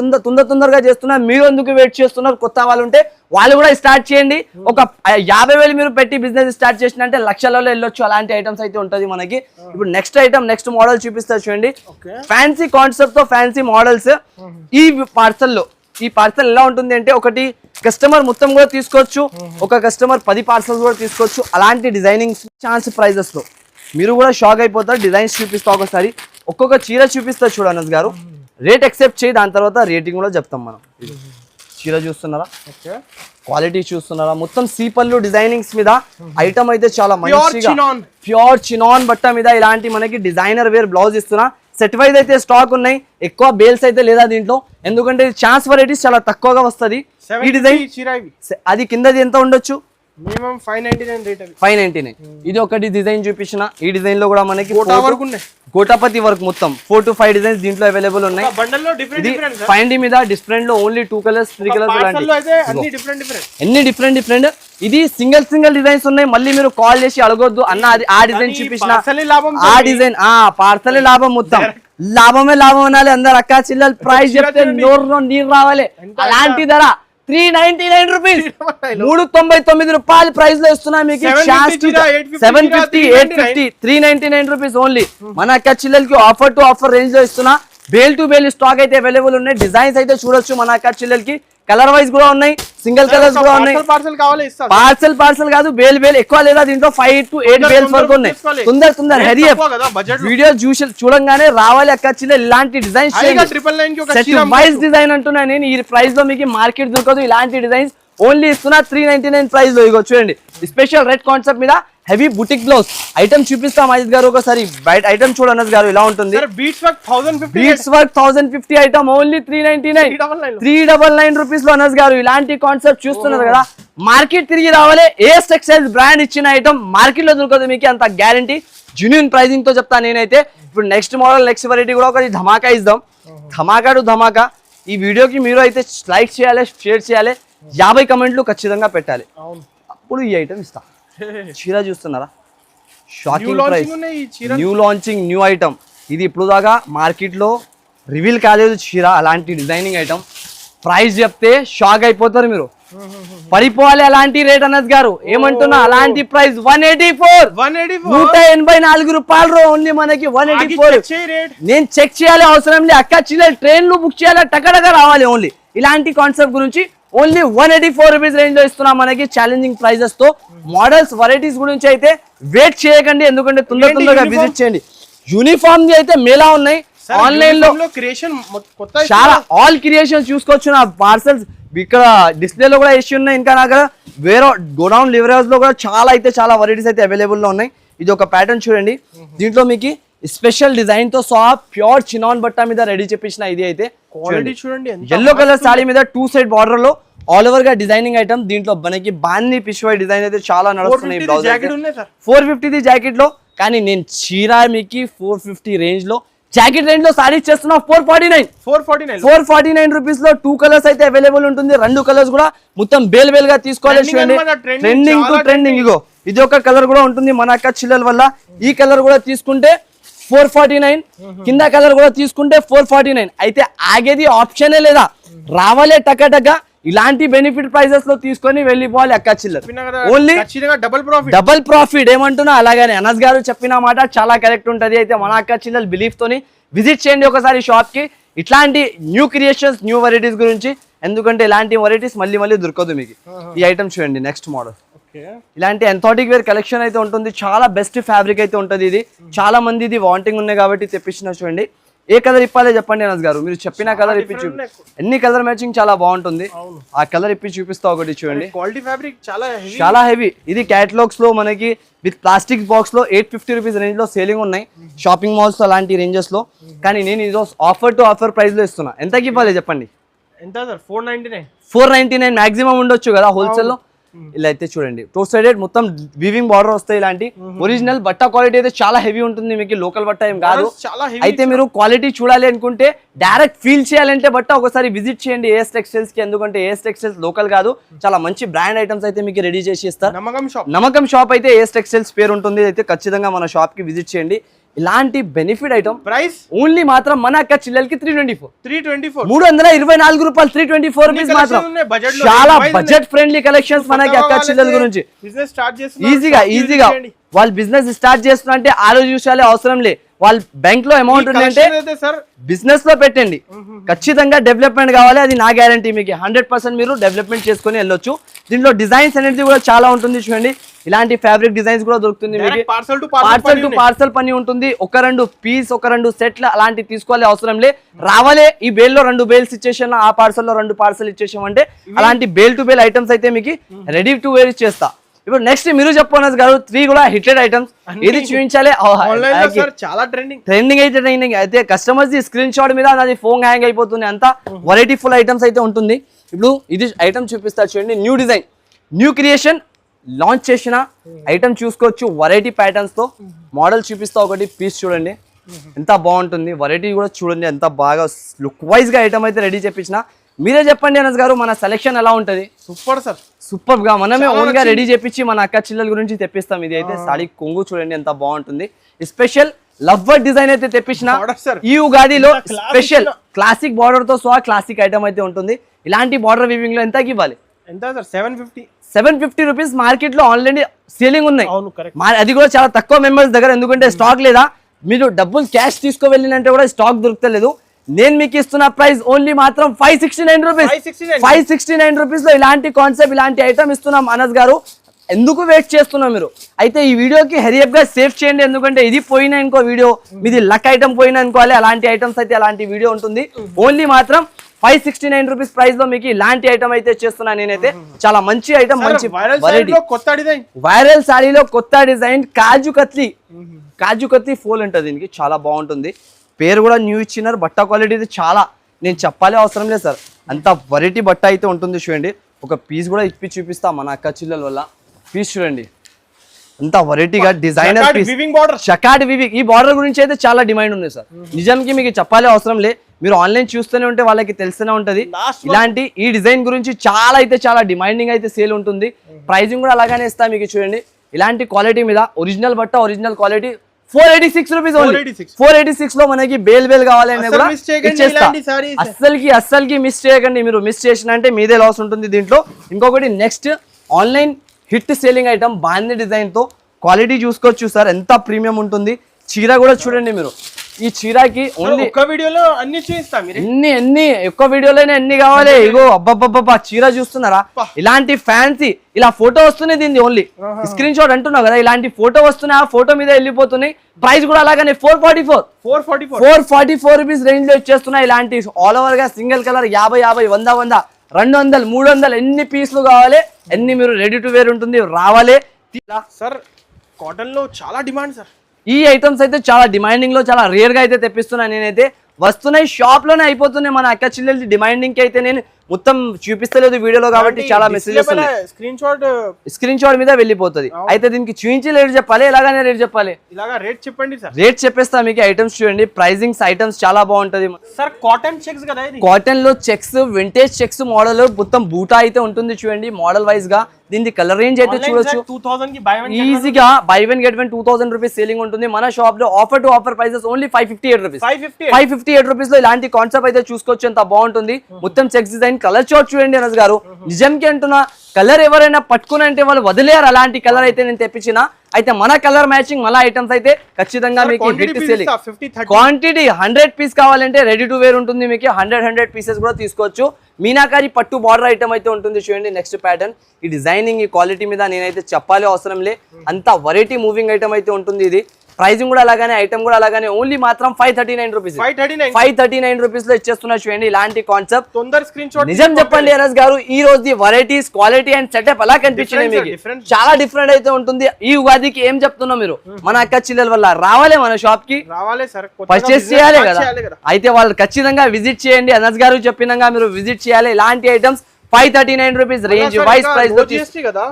తొందరగా చేస్తున్నారు. మీరు ఎందుకు వెయిట్ చేస్తున్నారు? కొత్త వాళ్ళు ఉంటే వాళ్ళు కూడా స్టార్ట్ చేయండి. ఒక 50,000 మీరు పెట్టి బిజినెస్ స్టార్ట్ చేసినంటే లక్షలలో వెళ్ళొచ్చు. అలాంటి ఐటమ్స్ అయితే ఉంటుంది మనకి. ఇప్పుడు నెక్స్ట్ ఐటమ్ నెక్స్ట్ మోడల్ చూపిస్తారు చూడండి. ఫ్యాన్సీ కాన్సెప్ట్ తో ఫ్యాన్సీ మోడల్స్. ఈ పార్సల్ ఎలా ఉంటుంది అంటే, ఒకటి కస్టమర్ మొత్తం కూడా తీసుకోవచ్చు, ఒక కస్టమర్ 10 పార్సల్స్ కూడా తీసుకోవచ్చు. అలాంటి డిజైనింగ్ ఛాన్స్ ప్రైజెస్ లో మీరు కూడా షాక్ అయిపోతారు. డిజైన్స్ చూపిస్తా, ఒకసారి ఒక్కొక్క చీర చూపిస్తా చూడు అనస్ గారు. రేట్ ఎక్సెప్ట్ చేయి, దాని తర్వాత రేటింగ్ కూడా చెప్తాం మనం. చీర చూస్తున్నారా, క్వాలిటీ చూస్తున్నారా, మొత్తం సీపల్లు డిజైనింగ్స్ మీద ఐటమ్ అయితే చాలా మంచిగా ప్యూర్ చినాన్ బట్ట మీద ఇలాంటి మనకి డిజైనర్ వేర్ బ్లౌజ్ ఇస్తున్నా. సెట్ వైజ్ అయితే స్టాక్ ఉన్నాయి, ఎక్కువ బేల్స్ అయితే లేదా దీంట్లో. ఎందుకంటే ఛాన్స్ వెరైటీస్ చాలా తక్కువగా వస్తుంది. ఈ డిజైన్ అది కిందది ఎంత ఉండొచ్చు? Minimum 599 rate. 599. ఇది ఒకటి డిజైన్ చూపించిన. ఈ డిజైన్ లో కూడా మనకి గోటాపతి వర్క్ మొత్తం 4 to 5 డిజైన్స్ దీంట్లో అవైలబుల్ ఉన్నాయి. ఫైండి మీద డిఫరెంట్ లో ఓన్లీ 2 కలర్స్ 3 కలర్స్ ఎన్ని డిఫరెంట్. ఇది సింగిల్ డిజైన్స్ ఉన్నాయి. మళ్ళీ మీరు కాల్ చేసి అడగొద్దు అన్న అది ఆ డిజైన్ చూపించిన ఆ డిజైన్ పార్సల్ లాభం మొత్తం లాభమే లాభం అనాలి. అందరు అక్క చిల్లలు ప్రైస్ చెప్తే నోరు నీరు రావాలి. అలాంటి ధర 399 రూపీస్, 399 రూపాయల ప్రైస్ లో ఇస్తున్నా మీకు. 750 850 399 రూపీస్ ఓన్లీ. మన అక్క చిల్లలకి ఆఫర్ టు ఆఫర్ రేంజ్ లో ఇస్తున్నా. బేల్ టు బేల్ స్టాక్ అయితే అవైలబుల్ ఉన్నాయి. డిజైన్స్ అయితే చూడొచ్చు మన అక్క చిల్లలకి. కలర్ వైజ్ కూడా ఉన్నాయి, సింగిల్ కలర్స్ కూడా ఉన్నాయి. పార్సల్ కావాలి ఇస్తా. పార్సల్ కాదు, బేల్ ఎక్కువ లేదా దీంట్లో 5 to 8 బేల్స్ వరకు ఉన్నాయి. తొందర హెరీ వీడియో చూడంగానే రావాలి అక్క చిల్ల ఇలాంటి డిజైన్స్. 999 వైజ్ డిజైన్ అంటున్నా నేను. ఈ ప్రైస్ లో మీకు మార్కెట్ దొరకదు ఇలాంటి డిజైన్స్. ఓన్లీ ఇస్తున్నా 399 ప్రైస్ లో. ఇగో చూడండి స్పెషల్ రెడ్ కాన్సెప్ట్ మీద హెవీ బుటిక్ బ్లౌజ్ ఐటమ్ చూపిస్తాం అజిత్ గారు. ఒకసారి బయట ఐటమ్ చూడండి అజిత్ గారు ఇలా ఉంటుంది. Beads work 1050 item only 399 rupees లో అనస్ గారు. ఇలాంటి కాన్సెప్ట్ చూస్తున్నారు కదా, మార్కెట్ తిరిగి రావాలి. ఏఎస్ టెక్స్టైల్స్ బ్రాండ్ ఇచ్చిన ఐటమ్ మార్కెట్ లో దొరకదు మీకు, అంత గ్యారంటీ. జెన్యూన్ ప్రైజింగ్ తో చెప్తాను నేనైతే. ఇప్పుడు నెక్స్ట్ మోడల్ నెక్స్ట్ వెరైటీ కూడా ఒకటి ధమాకా ఇద్దాం. ధమాకా టు ధమాకా. ఈ వీడియోకి మీరు అయితే లైక్ చేయాలి, షేర్ చేయాలి, 50 కమెంట్లు ఖచ్చితంగా పెట్టాలి, అప్పుడు ఈ ఐటమ్ ఇస్తా. చీర చూస్తున్నారా, shocking price, new launching new item. ఇది ఇప్పుడు దాకా మార్కెట్ లో రివీల్ కాలేదు చీర. అలాంటి డిజైనింగ్ ఐటమ్. ప్రైస్ చెప్తే షాక్ అయిపోతారు మీరు, పడిపోవాలి అలాంటి రేట్ అనద్ గారు. ఏమంటున్నా అలాంటి ప్రైస్ 184 రూపాయలు ఓన్లీ మనకి. 184 నేను చెక్ చేయాలి అవసరం లేదు అక్క చిల్లెలు. ట్రైన్లు బుక్ చేయాలి, టకటక రావాలి. ఓన్లీ ఇలాంటి కాన్సెప్ట్ గురించి ఓన్లీ 184 రూపీస్ రేంజ్ లో ఇస్తున్నాం మనకి, ఛాలెంజింగ్ ప్రైజెస్ తో. మోడల్స్ వెరైటీస్ గురించి అయితే వెయిట్ చేయకండి, ఎందుకంటే తొందరగా విజిట్ చేయండి. యూనిఫామ్ అయితే మేళా ఉన్నాయి. ఆన్లైన్ లో చాలా ఆల్ క్రియేషన్స్ చూసుకోవచ్చు. నా పార్సల్స్ ఇక్కడ డిస్ప్లే లో కూడా వేసి ఉన్నాయి. ఇంకా నా వేరే గోడౌన్ లివరేజ్ లో కూడా చాలా వెరైటీస్ అయితే అవైలబుల్ లో ఉన్నాయి. ఇది ఒక ప్యాటర్న్ చూడండి, దీంట్లో మీకు స్పెషల్ డిజైన్ తో సహా ప్యూర్ చినాన్ బట్ట మీద రెడీ చేపించిన. ఇది అయితే చూడండి ఎల్లో కలర్ సారీ మీద 2 సైడ్ బార్డర్ లో ఆల్ ఓవర్ గా డిజైనింగ్ ఐటమ్. దీంట్లో మనకి బాన్ని పిష్వై డిజైన్ అయితే చాలా నడుస్తున్నాయి. 450 జాకెట్ లో, కానీ నేను చీర మీకు 450 రేంజ్ లో జాకెట్ రేంజ్ లో సారీ చేస్తున్నా 449 రూపీస్ లో. 2 కలర్స్ అయితే అవైలబుల్ ఉంటుంది. 2 కలర్స్ కూడా మొత్తం బేల్ గా తీసుకోవాలి. చూడండి ట్రెండింగ్ టు ట్రెండింగ్. ఇగో ఇది ఒక కలర్ కూడా ఉంటుంది మన అక్క చిల్లల వల్ల. ఈ కలర్ కూడా తీసుకుంటే 449, కింద కలర్ కూడా తీసుకుంటే 449. అయితే ఆగేది ఆప్షనే లేదా, రావాలే టక. ఇలాంటి బెనిఫిట్ ప్రైజెస్ లో తీసుకొని వెళ్ళిపోవాలి అక్క చిల్లర్. Only double profit. ఏమంటున్నా అలాగనే అనస్ గారు చెప్పిన మాట చాలా కరెక్ట్ ఉంటది. అయితే మన అక్క చిల్లర్ బిలీఫ్ తోని విజిట్ చేయండి ఒకసారి షాప్ కి. ఇట్లాంటి న్యూ క్రియేషన్స్ న్యూ వెరైటీస్ గురించి, ఎందుకంటే ఇలాంటి వెరైటీస్ మళ్ళీ దొరకదు మీకు. ఈ ఐటమ్ చూడండి నెక్స్ట్ మోడల్. ఇలాంటి ఎంథోటిక్ వేర్ కలెక్షన్ అయితే ఉంటుంది. చాలా బెస్ట్ ఫ్యాబ్రిక్ అయితే ఉంటుంది. ఇది చాలా మంది ఇది వాంటింగ్ ఉన్నాయి కాబట్టి తెప్పించిన. చూడండి ఏ కలర్ ఇప్పాలో చెప్పండి అనస్ గారు, మీరు చెప్పిన కలర్ ఇప్పి ఎన్ని కలర్ మ్యాచింగ్ చాలా బాగుంటుంది. ఆ కలర్ ఇప్పి చూపిస్తా ఒకటి. చూడండి క్వాలిటీ ఫ్యాబ్రిక్ చాలా హెవీ. ఇది క్యాటలాగ్స్ లో మనకి విత్ ప్లాస్టిక్ బాక్స్ లో 850 రూపీస్ రేంజ్ లో సేలింగ్ ఉన్నాయి షాపింగ్ మాల్స్ అలాంటి రేంజెస్ లో. కానీ నేను ఇది ఆఫర్ టు ఆఫర్ ప్రైస్ లో ఇస్తున్నా. ఎంతకి ఇవ్వాలి చెప్పండి? ఎంత సార్? 499 మాక్సిమం ఉండొచ్చు కదా హోల్సేల్ లో. ఇలా అయితే చూడండి 2 సైడెడ్ మొత్తం వీవింగ్ బార్డర్ వస్తాయి. ఇలాంటి ఒరిజినల్ బట్ట క్వాలిటీ అయితే చాలా హెవీ ఉంటుంది మీకు, లోకల్ బట్ట ఏం కాదు. అయితే మీరు క్వాలిటీ చూడాలి అనుకుంటే, డైరెక్ట్ ఫీల్ చేయాలంటే బట్ట ఒకసారి విజిట్ చేయండి ఏఎస్ టెక్స్టైల్స్ కి. ఎందుకంటే ఏఎస్ టెక్స్టైల్స్ లోకల్ కాదు, చాలా మంచి బ్రాండ్ ఐటమ్స్ అయితే మీకు రెడీ చేసి ఇస్తారు. నమ్మకం షాప్ అయితే ఏఎస్ టెక్స్టైల్స్ పేరు ఉంటుంది. అయితే ఖచ్చితంగా మన షాప్ కి విజిట్ చేయండి. ఇలాంటి బెనిఫిట్ ఐటమ్ ప్రైస్ ఓన్లీ మాత్రం మన అక్క చిల్లలకి 324 324 రూపాయలు. 324 రూపీస్ మాత్రం. చాలా బడ్జెట్ ఫ్రెండ్లీ కలెక్షన్స్ మనకి అక్క చిల్లల గురించి. ఈజీగా వాళ్ళు బిజినెస్ స్టార్ట్ చేస్తున్నా అంటే ఆలోచించాలి అవసరం లే. వాళ్ళ బ్యాంక్ లో అమౌంట్ ఉందంటే బిజినెస్ లో పెట్టండి, ఖచ్చితంగా డెవలప్మెంట్ కావాలి. అది నా గ్యారంటీ మీకు. 100% మీరు డెవలప్మెంట్ చేసుకుని వెళ్ళొచ్చు. దీంట్లో డిజైన్స్ అనేది కూడా చాలా ఉంటుంది. చూడండి ఇలాంటి ఫ్యాబ్రిక్ డిజైన్స్ కూడా దొరుకుతుంది మీకు. పార్సల్ టు పార్సల్ పని ఉంటుంది. 1-2 పీస్ 1-2 సెట్లు అలాంటివి తీసుకోవాలి అవసరం లే. రావాలే ఈ బేల్ లో 2 బేల్స్ ఇచ్చేసాను, ఆ పార్సల్ లో 2 పార్సల్ ఇచ్చేసామంటే అలాంటి బేల్ టు బేల్ ఐటమ్స్ అయితే మీకు రెడీ టు వేర్ ఇచ్చేస్తా. ఇప్పుడు నెక్స్ట్ మీరు చెప్పనస్ గారు 3 కూడా హిటెడ్ ఐటమ్స్. ఏది చూపించాలి? చాలా ట్రెండింగ్ అయితే కస్టమర్స్ ది స్క్రీన్ షాట్ మీద నాది ఫోన్ హ్యాంగ్ అయిపోతుంది. అంతా వెరైటీ ఫుల్ ఐటమ్స్ అయితే ఉంటుంది. ఇప్పుడు ఇది ఐటమ్ చూపిస్తా చూడండి. New design new creation launch చేసిన ఐటమ్ చూసుకోవచ్చు. వెరైటీ ప్యాటర్న్స్ తో మోడల్ చూపిస్తా ఒకటి. పీస్ చూడండి ఎంత బాగుంటుంది. వెరైటీ కూడా చూడండి ఎంత బాగా లుక్ వైజ్ గా ఐటమ్ అయితే రెడీ చేపించిన. మీరే చెప్పండి అనస్ గారు మన సెలెక్షన్ ఎలా ఉంటది? సూపర్ గా మనమే ఓన్ గా రెడీ చేపించి మన అక్క చిల్లల గురించి తెప్పిస్తాం. ఇది అయితే సాడీ కొంగు చూడండి ఎంత బాగుంటుంది. స్పెషల్ లవ్వర్ డిజైన్ అయితే తెప్పించిన. ఈ ఉగాదిలో స్పెషల్ క్లాసిక్ బార్డర్ తో సహా క్లాసిక్ ఐటమ్ అయితే ఉంటుంది. ఇలాంటి బార్డర్ వీవింగ్ లో ఎంతకి ఇవ్వాలి? ఎంత సార్? 750 రూపీస్ మార్కెట్ లో ఆల్రెడీ సేలింగ్ ఉన్నాయి. అది కూడా చాలా తక్కువ మెంబర్స్ దగ్గర, ఎందుకంటే స్టాక్ లేదా. మీరు డబ్బులు క్యాష్ తీసుకో వెళ్ళినంటే కూడా స్టాక్ దొరకలేదు. నేను మీకు ఇస్తున్న ప్రైస్ ఓన్లీ మాత్రం 569 రూపీస్ 569 రూపీస్ లో ఇలాంటి కాన్సెప్ట్ ఇలాంటి ఐటమ్ ఇస్తున్నాం అనస్ గారు. ఎందుకు వెయిట్ చేస్తున్నాం మీరు అయితే ఈ వీడియోకి హెరియప్ గా సేవ్ చేయండి, ఎందుకంటే ఇది పోయినా ఇంకో వీడియో మీది లక్ ఐటమ్ పోయినా అనుకోవాలి. అలాంటి ఐటమ్స్ అయితే అలాంటి వీడియో ఉంటుంది. ఓన్లీ మాత్రం 569 రూపీస్ ప్రైస్ లో మీకు ఇలాంటి ఐటమ్ అయితే చేస్తున్నా నేనైతే. చాలా మంచి ఐటమ్, మంచి వైరల్ సారీలో కొత్త డిజైన్ కాజు కత్లీ ఫోల్ ఉంటుంది. దీనికి చాలా బాగుంటుంది. పేరు కూడా న్యూ ఇచ్చినారు. బట్ట క్వాలిటీ అయితే చాలా, నేను చెప్పాలి అవసరం లేదు సార్, అంత వెరైటీ బట్ట అయితే ఉంటుంది. చూడండి ఒక పీస్ కూడా ఇప్పి చూపిస్తా మన అక్క చిల్లల వల్ల. పీస్ చూడండి అంత వెరైటీగా డిజైనర్ పీస్, షకాడ్ వివింగ్. ఈ బార్డర్ గురించి అయితే చాలా డిమాండ్ ఉంది సార్. నిజానికి మీకు చెప్పాలి అవసరం లే, మీరు ఆన్లైన్ చూస్తూనే ఉంటే వాళ్ళకి తెలిస్తూనే ఉంటది. ఇలాంటి ఈ డిజైన్ గురించి చాలా అయితే చాలా డిమాండింగ్ అయితే సేల్ ఉంటుంది. ప్రైజింగ్ కూడా అలాగానే ఇస్తా మీకు. చూడండి ఇలాంటి క్వాలిటీ మీద ఒరిజినల్ బట్ట, ఒరిజినల్ క్వాలిటీ 486 రూపీస్ ఓన్లీ. 486 లో మనకి బేల్ కావాలనే కూడా ఇచ్చేస్తా. అస్సలకి మిస్ చేయకండి. మీరు మిస్ చేసినంటే మీదే లాస్ ఉంటుంది దీంట్లో. ఇంకొకటి next online hit selling item బాందీ డిజైన్ తో క్వాలిటీ చూసుకోవచ్చు సార్, ఎంత ప్రీమియం ఉంటుంది. చీర కూడా చూడండి మీరు. ఈ చీరకి ఓన్లీ ఒక్క వీడియోలో అన్ని చూపిస్తాం. ఎన్ని ఒక్క వీడియోలోనే ఎన్ని కావాలి. ఇగో అబ్బబ్బబ్బా చీర చూస్తున్నారా, ఇలాంటి ఫ్యాన్సీ ఇలా ఫోటో వస్తున్నాయి. దీన్ని ఓన్లీ స్క్రీన్ షాట్ అంటున్నావు కదా, ఇలాంటి ఫోటో వస్తున్నాయి, ఆ ఫోటో మీద వెళ్ళిపోతున్నాయి. ప్రైస్ కూడా అలాగనే 444 రూపీస్ రేంజ్ లో ఇచ్చేస్తున్నాయి. ఇలాంటి ఆల్ ఓవర్ గా సింగిల్ కలర్ 50 100 200 300 ఎన్ని పీసులు కావాలి, ఎన్ని మీరు రెడీ టు వేర్ ఉంటుంది రావాలి సార్. కాటన్ లో చాలా డిమాండ్ సార్. ఈ ఐటమ్స్ అయితే చాలా డిమాండింగ్ లో చాలా రేర్ గా అయితే తెప్పిస్తున్నా నేనైతే. వస్తున్నాయి షాప్ లోనే అయిపోతున్నాయి. మన అక్క చెల్లెలు డిమాండింగ్ కి అయితే నేను మొత్తం చూపిస్తలేదు వీడియోలో కాబట్టి చాలా మెసేజెస్ స్క్రీన్ షాట్ మీద వెళ్ళిపోతుంది. అయితే దీనికి చూపించి రేట్ చెప్పాలి, ఇలాగానే రేట్ చెప్పాలి. ఇలాగా రేట్ చెప్పండి సార్. రేట్ చెప్పేస్తా మీకు. ఐటమ్స్ చూడండి, ప్రైజింగ్స్ ఐటమ్స్ చాలా బాగుంటది సార్. కాటన్ చెక్స్ కదా, కాటన్ లో చెక్స్, వింటేజ్ చెక్స్ మోడల్ మొత్తం బూటా అయితే ఉంటుంది. చూడండి మోడల్ వైజ్ గా దీని కలర్ రేంజ్ అయితే చూడొచ్చు. ఈజీగా buy one get one 2000 rupees selling ఉంటుంది. మన షాప్ లో offer to offer prices only 558 rupees. 558 rupees లో ఇలాంటి కాన్సెప్ట్ అయితే చూసుకోవచ్చు, ఎంత బాగుంటుంది. మొత్తం చెక్స్ డిజైన్, కలర్ చార్ట్ చూడండి అనస్ గారు. నిజంకి అంటున్నా, కలర్ ఎవరైనా పట్టుకుని అంటే వాళ్ళు వదిలేరు. అలాంటి కలర్ అయితే నేను తెప్పించిన. అయితే మన కలర్ మ్యాచింగ్ మన ఐటమ్స్ అయితే ఖచ్చితంగా మీకు క్వాంటిటీ 100 పీస్ కావాలంటే రెడీ టు వేర్ ఉంటుంది. మీకు 100 పీసెస్ కూడా తీసుకోవచ్చు. మీనాకారి పట్టు బార్డర్ ఐటమ్ అయితే ఉంటుంది. చూడండి నెక్స్ట్ ప్యాటర్న్. ఈ డిజైనింగ్, ఈ క్వాలిటీ మీద నేనైతే చెప్పాలి అవసరం లే, అంత వెరైటీ మూవింగ్ ఐటమ్ అయితే ఉంటుంది. ఇది ప్రైజింగ్ కూడా అలాగానే, ఐటమ్ కూడా అలాగానే. ఓన్లీ మాత్రం 539 రూపీస్ 539 రూపీస్ లో ఇచ్చేస్తున్నా. చూడండి ఇలాంటి కాన్సెప్ట్. తొందర స్క్రీన్ షాట్. నిజం చెప్పండి అనస్ గారు, ఈ రోజు వెరైటీస్, క్వాలిటీ అండ్ సెటప్ ఎలా కనిపించినాయి మీకు? చాలా డిఫరెంట్ అయితే ఉంటుంది. ఈ ఉగాదికి ఏం చెప్తున్నా మీరు? మన అక్క చెల్లెల వల్ల రావాలి మన షాప్ కి, పర్చేస్ చేయాలి కదా. అయితే వాళ్ళు ఖచ్చితంగా విజిట్ చేయండి. అనస్ గారు చెప్పినగా మీరు విజిట్ చేయాలి. ఇలాంటి items 539 rupees range wise price.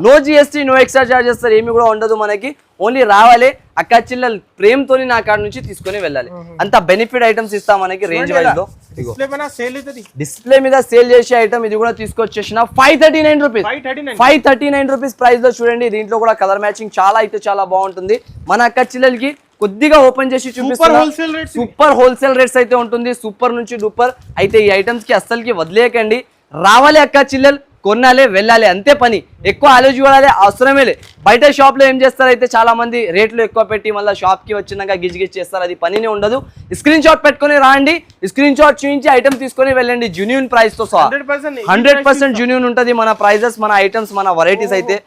No GST, no extra charges sir, ఏమి కూడా ఉండదు మనకి. ఓన్లీ రావాలి, అక్క చిల్లల ప్రేమతోని నా కాడ నుంచి తీసుకొని వెళ్ళాలి. అంత బెనిఫిట్ ఐటమ్స్ ఇస్తాం మనకి రేంజ్ వైజ్ లో. డిస్ప్లే మీద సేల్ చేసే ఐటమ్ ఇది కూడా తీసుకొచ్చేసిన 539 రూపీస్. 539 రూపీస్ ప్రైస్ లో చూడండి. దీంట్లో కూడా కలర్ మ్యాచింగ్ చాలా అయితే చాలా బాగుంటుంది. మన అక్క చిల్లలకి కొద్దిగా ఓపెన్ చేసి చూపిస్తున్నా. సూపర్ హోల్సేల్ రేట్స్ అయితే ఉంటుంది, సూపర్ నుంచి డూపర్. అయితే ఈ ఐటమ్స్ కి అస్సలకి వదిలేయకండి. రావాలి అక్క చిల్లలు, కొనాలి, వెళ్ళాలి, అంతే పని. ఎక్కువ ఆలోచించాలి అవసరమే లే. బయట షాప్ లో ఏం చేస్తారు అయితే చాలా మంది రేట్లు ఎక్కువ పెట్టి మళ్ళీ షాప్ కి వచ్చినాక గిజ్ చేస్తారు. అది పనినే ఉండదు. స్క్రీన్ షాట్ పెట్టుకుని రాండి, స్క్రీన్ షాట్ చూపించి ఐటమ్ తీసుకొని వెళ్ళండి. జెన్యూన్ ప్రైస్ తో సహా 100% జెన్యూన్ ఉంటుంది మన ప్రైజెస్, మన ఐటమ్స్, మన వెరైటీస్ అయితే.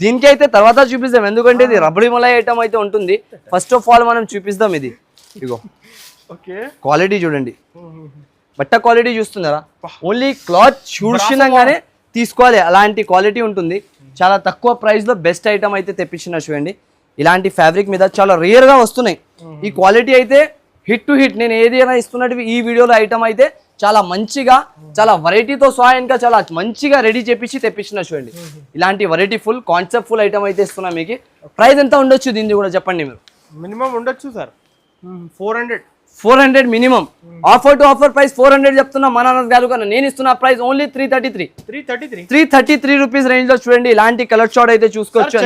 దీనికి అయితే తర్వాత చూపిస్తాం, ఎందుకంటే ఇది రబడి మలై ఐటమ్ అయితే ఉంటుంది. ఫస్ట్ ఆఫ్ ఆల్ మనం చూపిస్తాం. ఇది ఇగో క్వాలిటీ చూడండి, బట్ట క్వాలిటీ చూస్తున్నారా? ఓన్లీ క్లాత్ చూసినాగానే తీసుకోవాలి, అలాంటి క్వాలిటీ ఉంటుంది. చాలా తక్కువ ప్రైస్ లో బెస్ట్ ఐటమ్ అయితే తెప్పించిన. చూడండి ఇలాంటి ఫ్యాబ్రిక్ మీద చాలా రేర్ గా వస్తున్నాయి. ఈ క్వాలిటీ అయితే హిట్ టు హిట్. నేను ఏదైనా ఇస్తున్నట్టు ఈ వీడియోలో ఐటమ్ అయితే చాలా మంచిగా, చాలా వెరైటీతో సహా ఇంకా చాలా మంచిగా రెడీ చేపించి తెప్పించిన. చూడండి ఇలాంటి variety full concept full item అయితే ఇస్తున్నా మీకు. ప్రైస్ ఎంత ఉండొచ్చు దీన్ని కూడా చెప్పండి మీరు? మినిమం ఉండొచ్చు sir 400 minimum. Offer to offer price 400 చెప్తున్నా మన అనస్ గారు కన్నా. నేను ఇస్తున్న ప్రైస్ ఓన్లీ 333 రూపీస్ రేంజ్ లో. చూడండి ఇలాంటి కలర్ షాట్ అయితే చూసుకోవచ్చు.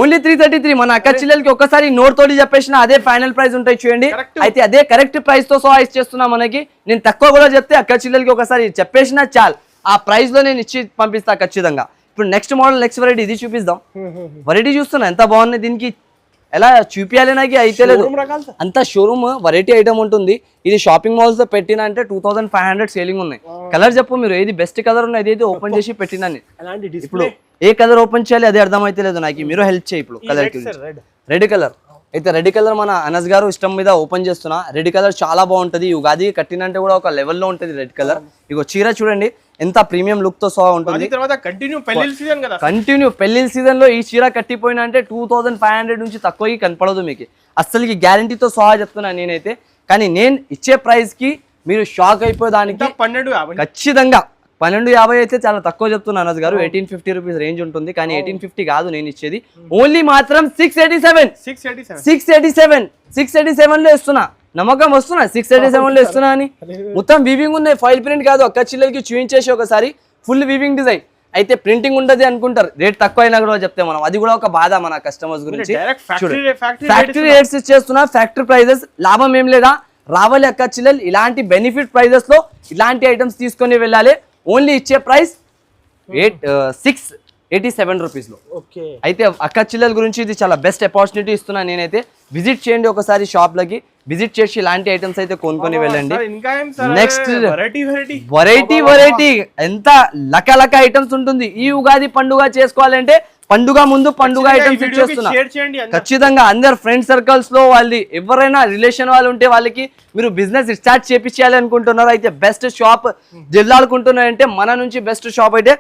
ఓన్లీ 333. మన అక్క చిల్లలకి ఒక్కసారి నోట్ తోటి చెప్పేసిన అదే ఫైనల్ ప్రైస్ ఉంటాయి. చూడండి అయితే అదే కరెక్ట్ ప్రైస్ తో సహా ఇచ్చేస్తున్నా మనకి. నేను తక్కువ కూడా చెప్తే అక్క చిల్లలకి ఒకసారి చెప్పేసిన చాలు, ఆ ప్రైస్ లో నేను ఇచ్చి పంపిస్తా ఖచ్చితంగా. ఇప్పుడు నెక్స్ట్ మోడల్, నెక్స్ట్ వెరైటీ ఇది చూపిద్దాం. వెరైటీ చూస్తున్నా ఎంత బాగున్నాయి. దీనికి ఎలా చూపియాలి నాకు అయితే లేదు Showroom రకాలు సార్. అంత షోరూమ్ వెరైటీ ఐటమ్ ఉంటుంది. ఇది షాపింగ్ మాల్స్ లో పెట్టిన అంటే 2500 సేలింగ్ ఉన్నాయి. కలర్ చెప్పు మీరు ఏది బెస్ట్ కలర్ ఉన్నాయి ఏదైతే ఓపెన్ చేసి పెట్టినని. అలాంటి ఇప్పుడు డిస్ప్లే ఏ కలర్ ఓపెన్ చేయాలి అది అర్థమైతే లేదు నాకు. మీరు హెల్ప్ చేయి ఇప్పుడు కలర్ రెడ్ రెడ్ కలర్ అయితే రెడ్ కలర్ మన అనస్ గారు ఇష్టం మీద ఓపెన్ చేస్తున్నా. రెడ్ కలర్ చాలా బాగుంటది. ఉగాది కట్టినంటే కూడా ఒక లెవెల్లో ఉంటుంది రెడ్ కలర్. ఇగో చీర చూడండి ఎంత ప్రీమియం లుక్ తో సహా ఉంటుంది. తర్వాత కంటిన్యూ పెళ్లి సీజన్ కదా, కంటిన్యూ పెళ్లిళ్ళ సీజన్ లో ఈ చీర కట్టిపోయినా అంటే 2500 నుంచి తక్కువకి కనపడదు మీకు. అస్సలకి గ్యారంటీతో సహా చెప్తున్నా నేనైతే. కానీ నేను ఇచ్చే ప్రైస్ కి మీరు షాక్ అయిపోయేదానికి 1250 ఖచ్చితంగా 1250 అయితే చాలా తక్కువ చెప్తున్నా అనస్ గారు. 1850 రూపీస్ రేంజ్ ఉంటుంది. కానీ 1850 కాదు నేను ఇచ్చేది, ఓన్లీ మాత్రం 687 లో ఇస్తున్నా. నమ్మకం వస్తున్నా 687 లో ఇస్తున్నా అని. మొత్తం వీవింగ్ ఉన్నాయి, ఫైల్ ప్రింట్ కాదు. అక్క చిల్లలకి చూపించేసి ఒకసారి ఫుల్ వీవింగ్ డిజైన్ అయితే ప్రింటింగ్ ఉండదు అనుకుంటారు. రేట్ తక్కువ అయినా కూడా చెప్తే మనం అది కూడా ఒక బాధ మన కస్టమర్స్ గురించి. ఫ్యాక్టరీ రేట్స్ ఇచ్చేస్తున్నా, ఫ్యాక్టరీ ప్రైజెస్. లాభం ఏం లేదా, రావాలి అక్క చిల్లలు ఇలాంటి బెనిఫిట్ ప్రైజెస్ లో ఇలాంటి ఐటమ్స్ తీసుకొని వెళ్ళాలి. ఓన్లీ ఇచ్చే ప్రైస్ 687 రూపీస్ లో. అయితే అక్క చిల్లల గురించి ఇది చాలా బెస్ట్ ఆపర్చునిటీ ఇస్తున్నా నేనైతే. విజిట్ చేయండి ఒకసారి షాప్ లకి, విజిట్ చేసి ఇలాంటి ఐటమ్స్ అయితే కొనుక్కొని వెళ్ళండి. నెక్స్ట్ వెరైటీ ఎంత లక ఐటమ్స్ ఉంటుంది. ఈ ఉగాది పండుగ చేసుకోవాలంటే పండుగ ముందు పండుగ ఐటమ్స్ ఇచ్చేస్తున్నా. ఖచ్చితంగా అందరు ఫ్రెండ్ సర్కిల్స్ లో వాళ్ళు ఎవరైనా రిలేషన్ వాళ్ళు ఉంటే వాళ్ళకి మీరు బిజినెస్ స్టార్ట్ చేపించాలి అనుకుంటున్నారు అయితే బెస్ట్ షాప్ జిల్లాలనుకుంటున్నారంటే మన నుంచి బెస్ట్ షాప్ అయితే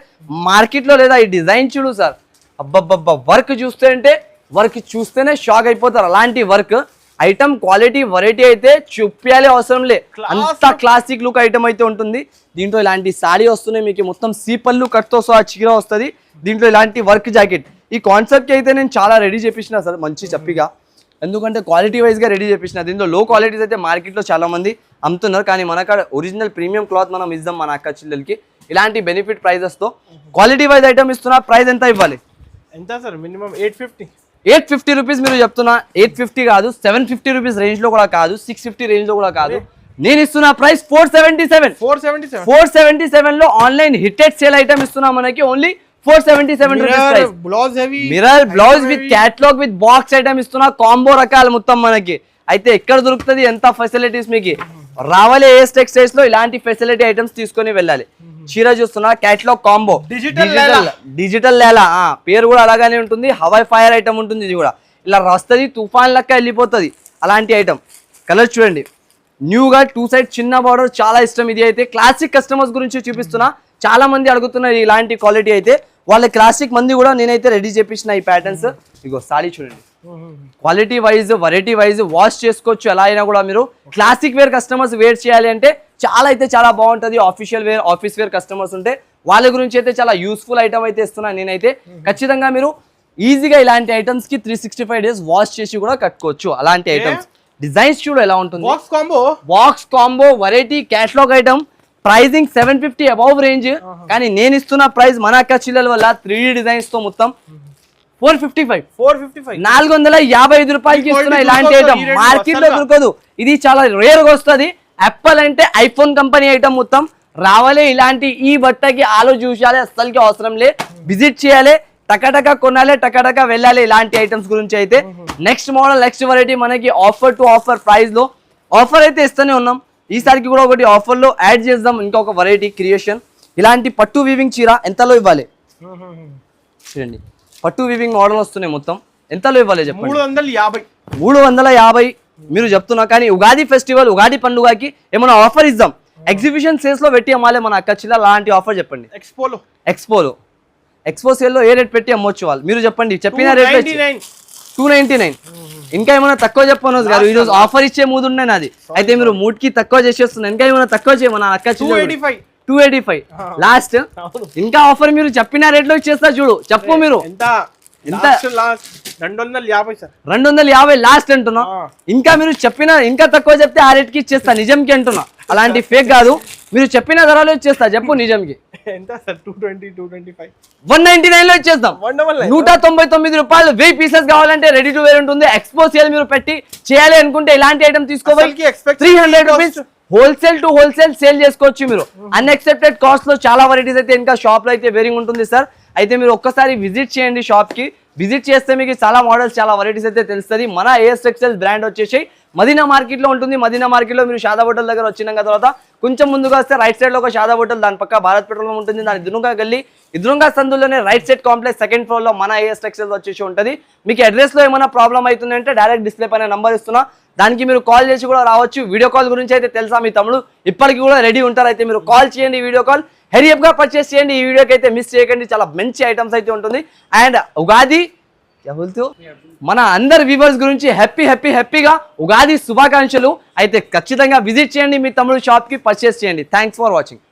మార్కెట్ లో లేదా. ఈ డిజైన్ చూడు సార్, అబ్బబ్బబ్బా వర్క్ చూస్తేనే షాక్ అయిపోతారు. అలాంటి వర్క్ ఐటమ్ క్వాలిటీ వెరైటీ అయితే చూపించాలి అవసరం లే, అంత క్లాసిక్ లుక్ ఐటమ్ అయితే ఉంటుంది. దీంట్లో ఇలాంటి సాడీ వస్తున్నాయి మీకు, మొత్తం సీపల్లు కట్తో సహా చీర వస్తుంది. దీంట్లో ఇలాంటి వర్క్ జాకెట్ ఈ కాన్సెప్ట్ అయితే నేను చాలా రెడీ చేపించిన సార్, మంచి చెప్పిగా. ఎందుకంటే క్వాలిటీ వైజ్ గా రెడీ చేపించిన. దీంట్లో లో క్వాలిటీస్ అయితే మార్కెట్ లో చాలా మంది అమ్ముతున్నారు. కానీ మన కాడ ఒరిజినల్ ప్రీమియం క్లాత్ మనం ఇద్దాం మన అక్క చెల్లెలకి. ఇలాంటి బెనిఫిట్ ప్రైజెస్ తో క్వాలిటీ వైజ్ ఐటమ్ ఇస్తున్నా. ప్రైస్ ఎంత ఇవ్వాలి? ఎంత సార్? మినిమం 850 రూపీస్ మీరు చెప్తున్నా. 850 కాదు, 750 రూపీస్ రేంజ్ లో కూడా కాదు, 650 రేంజ్ లో కూడా కాదు. నేను ఇస్తున్నా ప్రైస్ 477 లో ఆన్లైన్ హిట్టెడ్ సేల్ ఐటమ్ ఇస్తున్నా మనకి. Only 477 rupees. Mirror blouse with catalogue with box item ఇస్తున్నా. కాంబో రకాలు మొత్తం మనకి. అయితే ఎక్కడ దొరుకుతుంది ఎంత ఫెసిలిటీస్ మీకు? రావాలి ఏఎస్ టెక్స్టైల్స్ లో ఇలాంటి ఫెసిలిటీ ఐటమ్స్ తీసుకొని వెళ్ళాలి. చీర చూస్తున్నా క్యాటలాగ్ కాంబో డిజిటల్ లేలా, పేరు కూడా అలాగానే ఉంటుంది. హవాయ్ ఫైర్ ఐటమ్ ఉంటుంది. ఇది కూడా ఇలా వస్తుంది, తుఫాన్ లెక్క వెళ్ళిపోతుంది అలాంటి ఐటమ్. కలర్ చూడండి, న్యూగా 2 సైడ్ చిన్న బార్డర్, చాలా ఇష్టం. ఇది అయితే క్లాసిక్ కస్టమర్స్ గురించి చూపిస్తున్నా. చాలా మంది అడుగుతున్నారు ఇలాంటి క్వాలిటీ అయితే. వాళ్ళ క్లాసిక్ మంది కూడా నేనైతే రెడీ చేపించిన ఈ ప్యాటర్న్స్. ఇగో సాడీ చూడండి, quality wise variety wise wash చేసుకోవచ్చు. ఎలా అయినా కూడా మీరు క్లాసిక్ వేర్ కస్టమర్స్ వేర్ చేయాలి అంటే చాలా బాగుంటుంది. Official wear, office wear customers ఉంటే వాళ్ళ గురించి అయితే చాలా యూస్ఫుల్ ఐటమ్ అయితే ఇస్తున్నాను నేనైతే. ఖచ్చితంగా మీరు ఈజీగా ఇలాంటి ఐటమ్స్ కి 365 డేస్ వాష్ చేసి కూడా కట్టుకోవచ్చు. అలాంటి ఐటమ్స్ డిజైన్స్ చూడ ఎలా ఉంటుంది. Box combo variety catalogue item. Pricing 750 above range. కానీ నేను ఇస్తున్న ప్రైస్ మన అక్క చిల్లల వల్ల 3D డిజైన్స్ తో మొత్తం 455 455 రూపాయలకి ఇస్తున్నా. ఇలాంటి ఐటమ్ మార్కెట్ లో దొరకదు. ఇది చాలా రేర్ గా వస్తుంది. యాపిల్ అంటే ఐఫోన్ కంపెనీ ఐటమ్ మొత్తం రావాలి. ఇలాంటి ఈ బట్టకి చూసాలి, అస్సలకి అవసరం లే. విజిట్ చేయాలి, టకటక కొనాలి, టకటక వెళ్ళాలి. ఇలాంటి ఐటమ్స్ గురించి అయితే నెక్స్ట్ మోడల్ నెక్స్ట్ వెరైటీ మనకి ఆఫర్ టు ఆఫర్ ప్రైస్ లో ఆఫర్ అయితే ఇస్తూనే ఉన్నాం. ఈసారికి కూడా ఒకటి ఆఫర్ లో యాడ్ చేద్దాం ఇంకొక వెరైటీ క్రియేషన్. ఇలాంటి పట్టు వీవింగ్ చీర ఎంతలో ఇవ్వాలి చూడండి. పట్టు వీవింగ్ మోడల్ వస్తున్నాయి మొత్తం. ఎంతలో ఇవ్వాలి చెప్పండి? 350 మీరు చెప్తున్నా. కానీ ఉగాది ఫెస్టివల్, ఉగాది పండుగకి ఏమైనా ఆఫర్ ఇద్దాం. ఎగ్జిబిషన్ సేల్స్ లో పెట్టి అమ్మాలి మన అక్క చిల్ల. అలాంటి ఆఫర్ చెప్పండి. ఎక్స్పో సేల్ లో ఏ రేట్ పెట్టి అమ్మొచ్చు వాళ్ళు? మీరు చెప్పండి. చెప్పిన రేట్ 299. ఇంకా ఏమైనా తక్కువ చెప్పను గారు. ఈ రోజు ఆఫర్ ఇచ్చే మూడు ఉన్నాయి నాది. అయితే మీరు మూడ్కి తక్కువ చేసేస్తున్నారు. ఇంకా ఏమైనా తక్కువ చేయమన్నా అక్క చిల్ల? 285 లాస్ట్. ఇంకా ఆఫర్ మీరు చెప్పిన రేట్ లో ఇచ్చేస్తా చూడు. చెప్పు మీరు ఎంత? 250 లాస్ట్ అంటున్నా. ఇంకా మీరు చెప్పిన ఇంకా తక్కువ చెప్తే ఆ రేట్ కి ఇచ్చేస్తా నిజంకి అంటున్నా. అలాంటి ఫేక్ కాదు. మీరు చెప్పిన ధరలో ఇచ్చేస్తా. చెప్పు నిజంకి. 199 లో ఇచ్చేస్తాం. 199 రూపాయలు 1000 పీసెస్ కావాలంటే రెడీ టు వేర్ ఉంటుంది. ఎక్స్పో సేల్ మీరు పెట్టి చేయాలి అనుకుంటే ఇలాంటి ఐటమ్ తీసుకోవాలి. 300 rupees wholesale to wholesale sale చేసుకోవచ్చు మీరు. అన్ఎక్సెప్టెడ్ కాస్ట్ లో చాలా వెరైటీస్ అయితే ఇంకా షాప్ లో అయితే వేరింగ్ ఉంటుంది సార్. అయితే మీరు ఒక్కసారి విజిట్ చేయండి షాప్ కి, విజిట్ చేస్తే మీకు చాలా మోడల్స్ చాలా వెరైటీస్ అయితే తెలుస్తుంది. మన ఏఎస్ టెక్స్టైల్స్ బ్రాండ్ వచ్చేసి మదీనా మార్కెట్లో ఉంటుంది. మదీనా మార్కెట్లో మీరు షాదా హోటల్ దగ్గర వచ్చినాక తర్వాత కొంచెం ముందుగా వస్తే రైట్ సైడ్లో ఒక షాదా హోటల్, దాని పక్క భారత్ పెట్రోల్ ఉంటుంది. దాని ఎదురుగా గల్లీ ఎదురుగా సందులోనే రైట్ సైడ్ కాంప్లెక్స్ సెకండ్ ఫ్లోర్లో మన ఏఎస్ టెక్స్టైల్స్ వచ్చేసి ఉంటుంది. మీకు అడ్రస్లో ఏమైనా ప్రాబ్లం అవుతుందంటే డైరెక్ట్ డిస్ప్లే పైన నంబర్ ఇస్తున్నా, దానికి మీరు కాల్ చేసి కూడా రావచ్చు. వీడియో కాల్ గురించి అయితే తెలుసా మీ తమ్ముడు ఇప్పటికి కూడా రెడీ ఉంటారు. అయితే మీరు కాల్ చేయండి, వీడియో కాల్ హెరియప్గా పర్చేస్ చేయండి. ఈ వీడియోకి అయితే మిస్ చేయకండి, చాలా మంచి ఐటమ్స్ అయితే ఉంటుంది. అండ్ ఉగాది మన అందరి వ్యూవర్స్ గురించి హ్యాపీగా ఉగాది శుభాకాంక్షలు. అయితే ఖచ్చితంగా విజిట్ చేయండి, మీ తమ్ముడు షాప్కి పర్చేస్ చేయండి. Thanks for watching.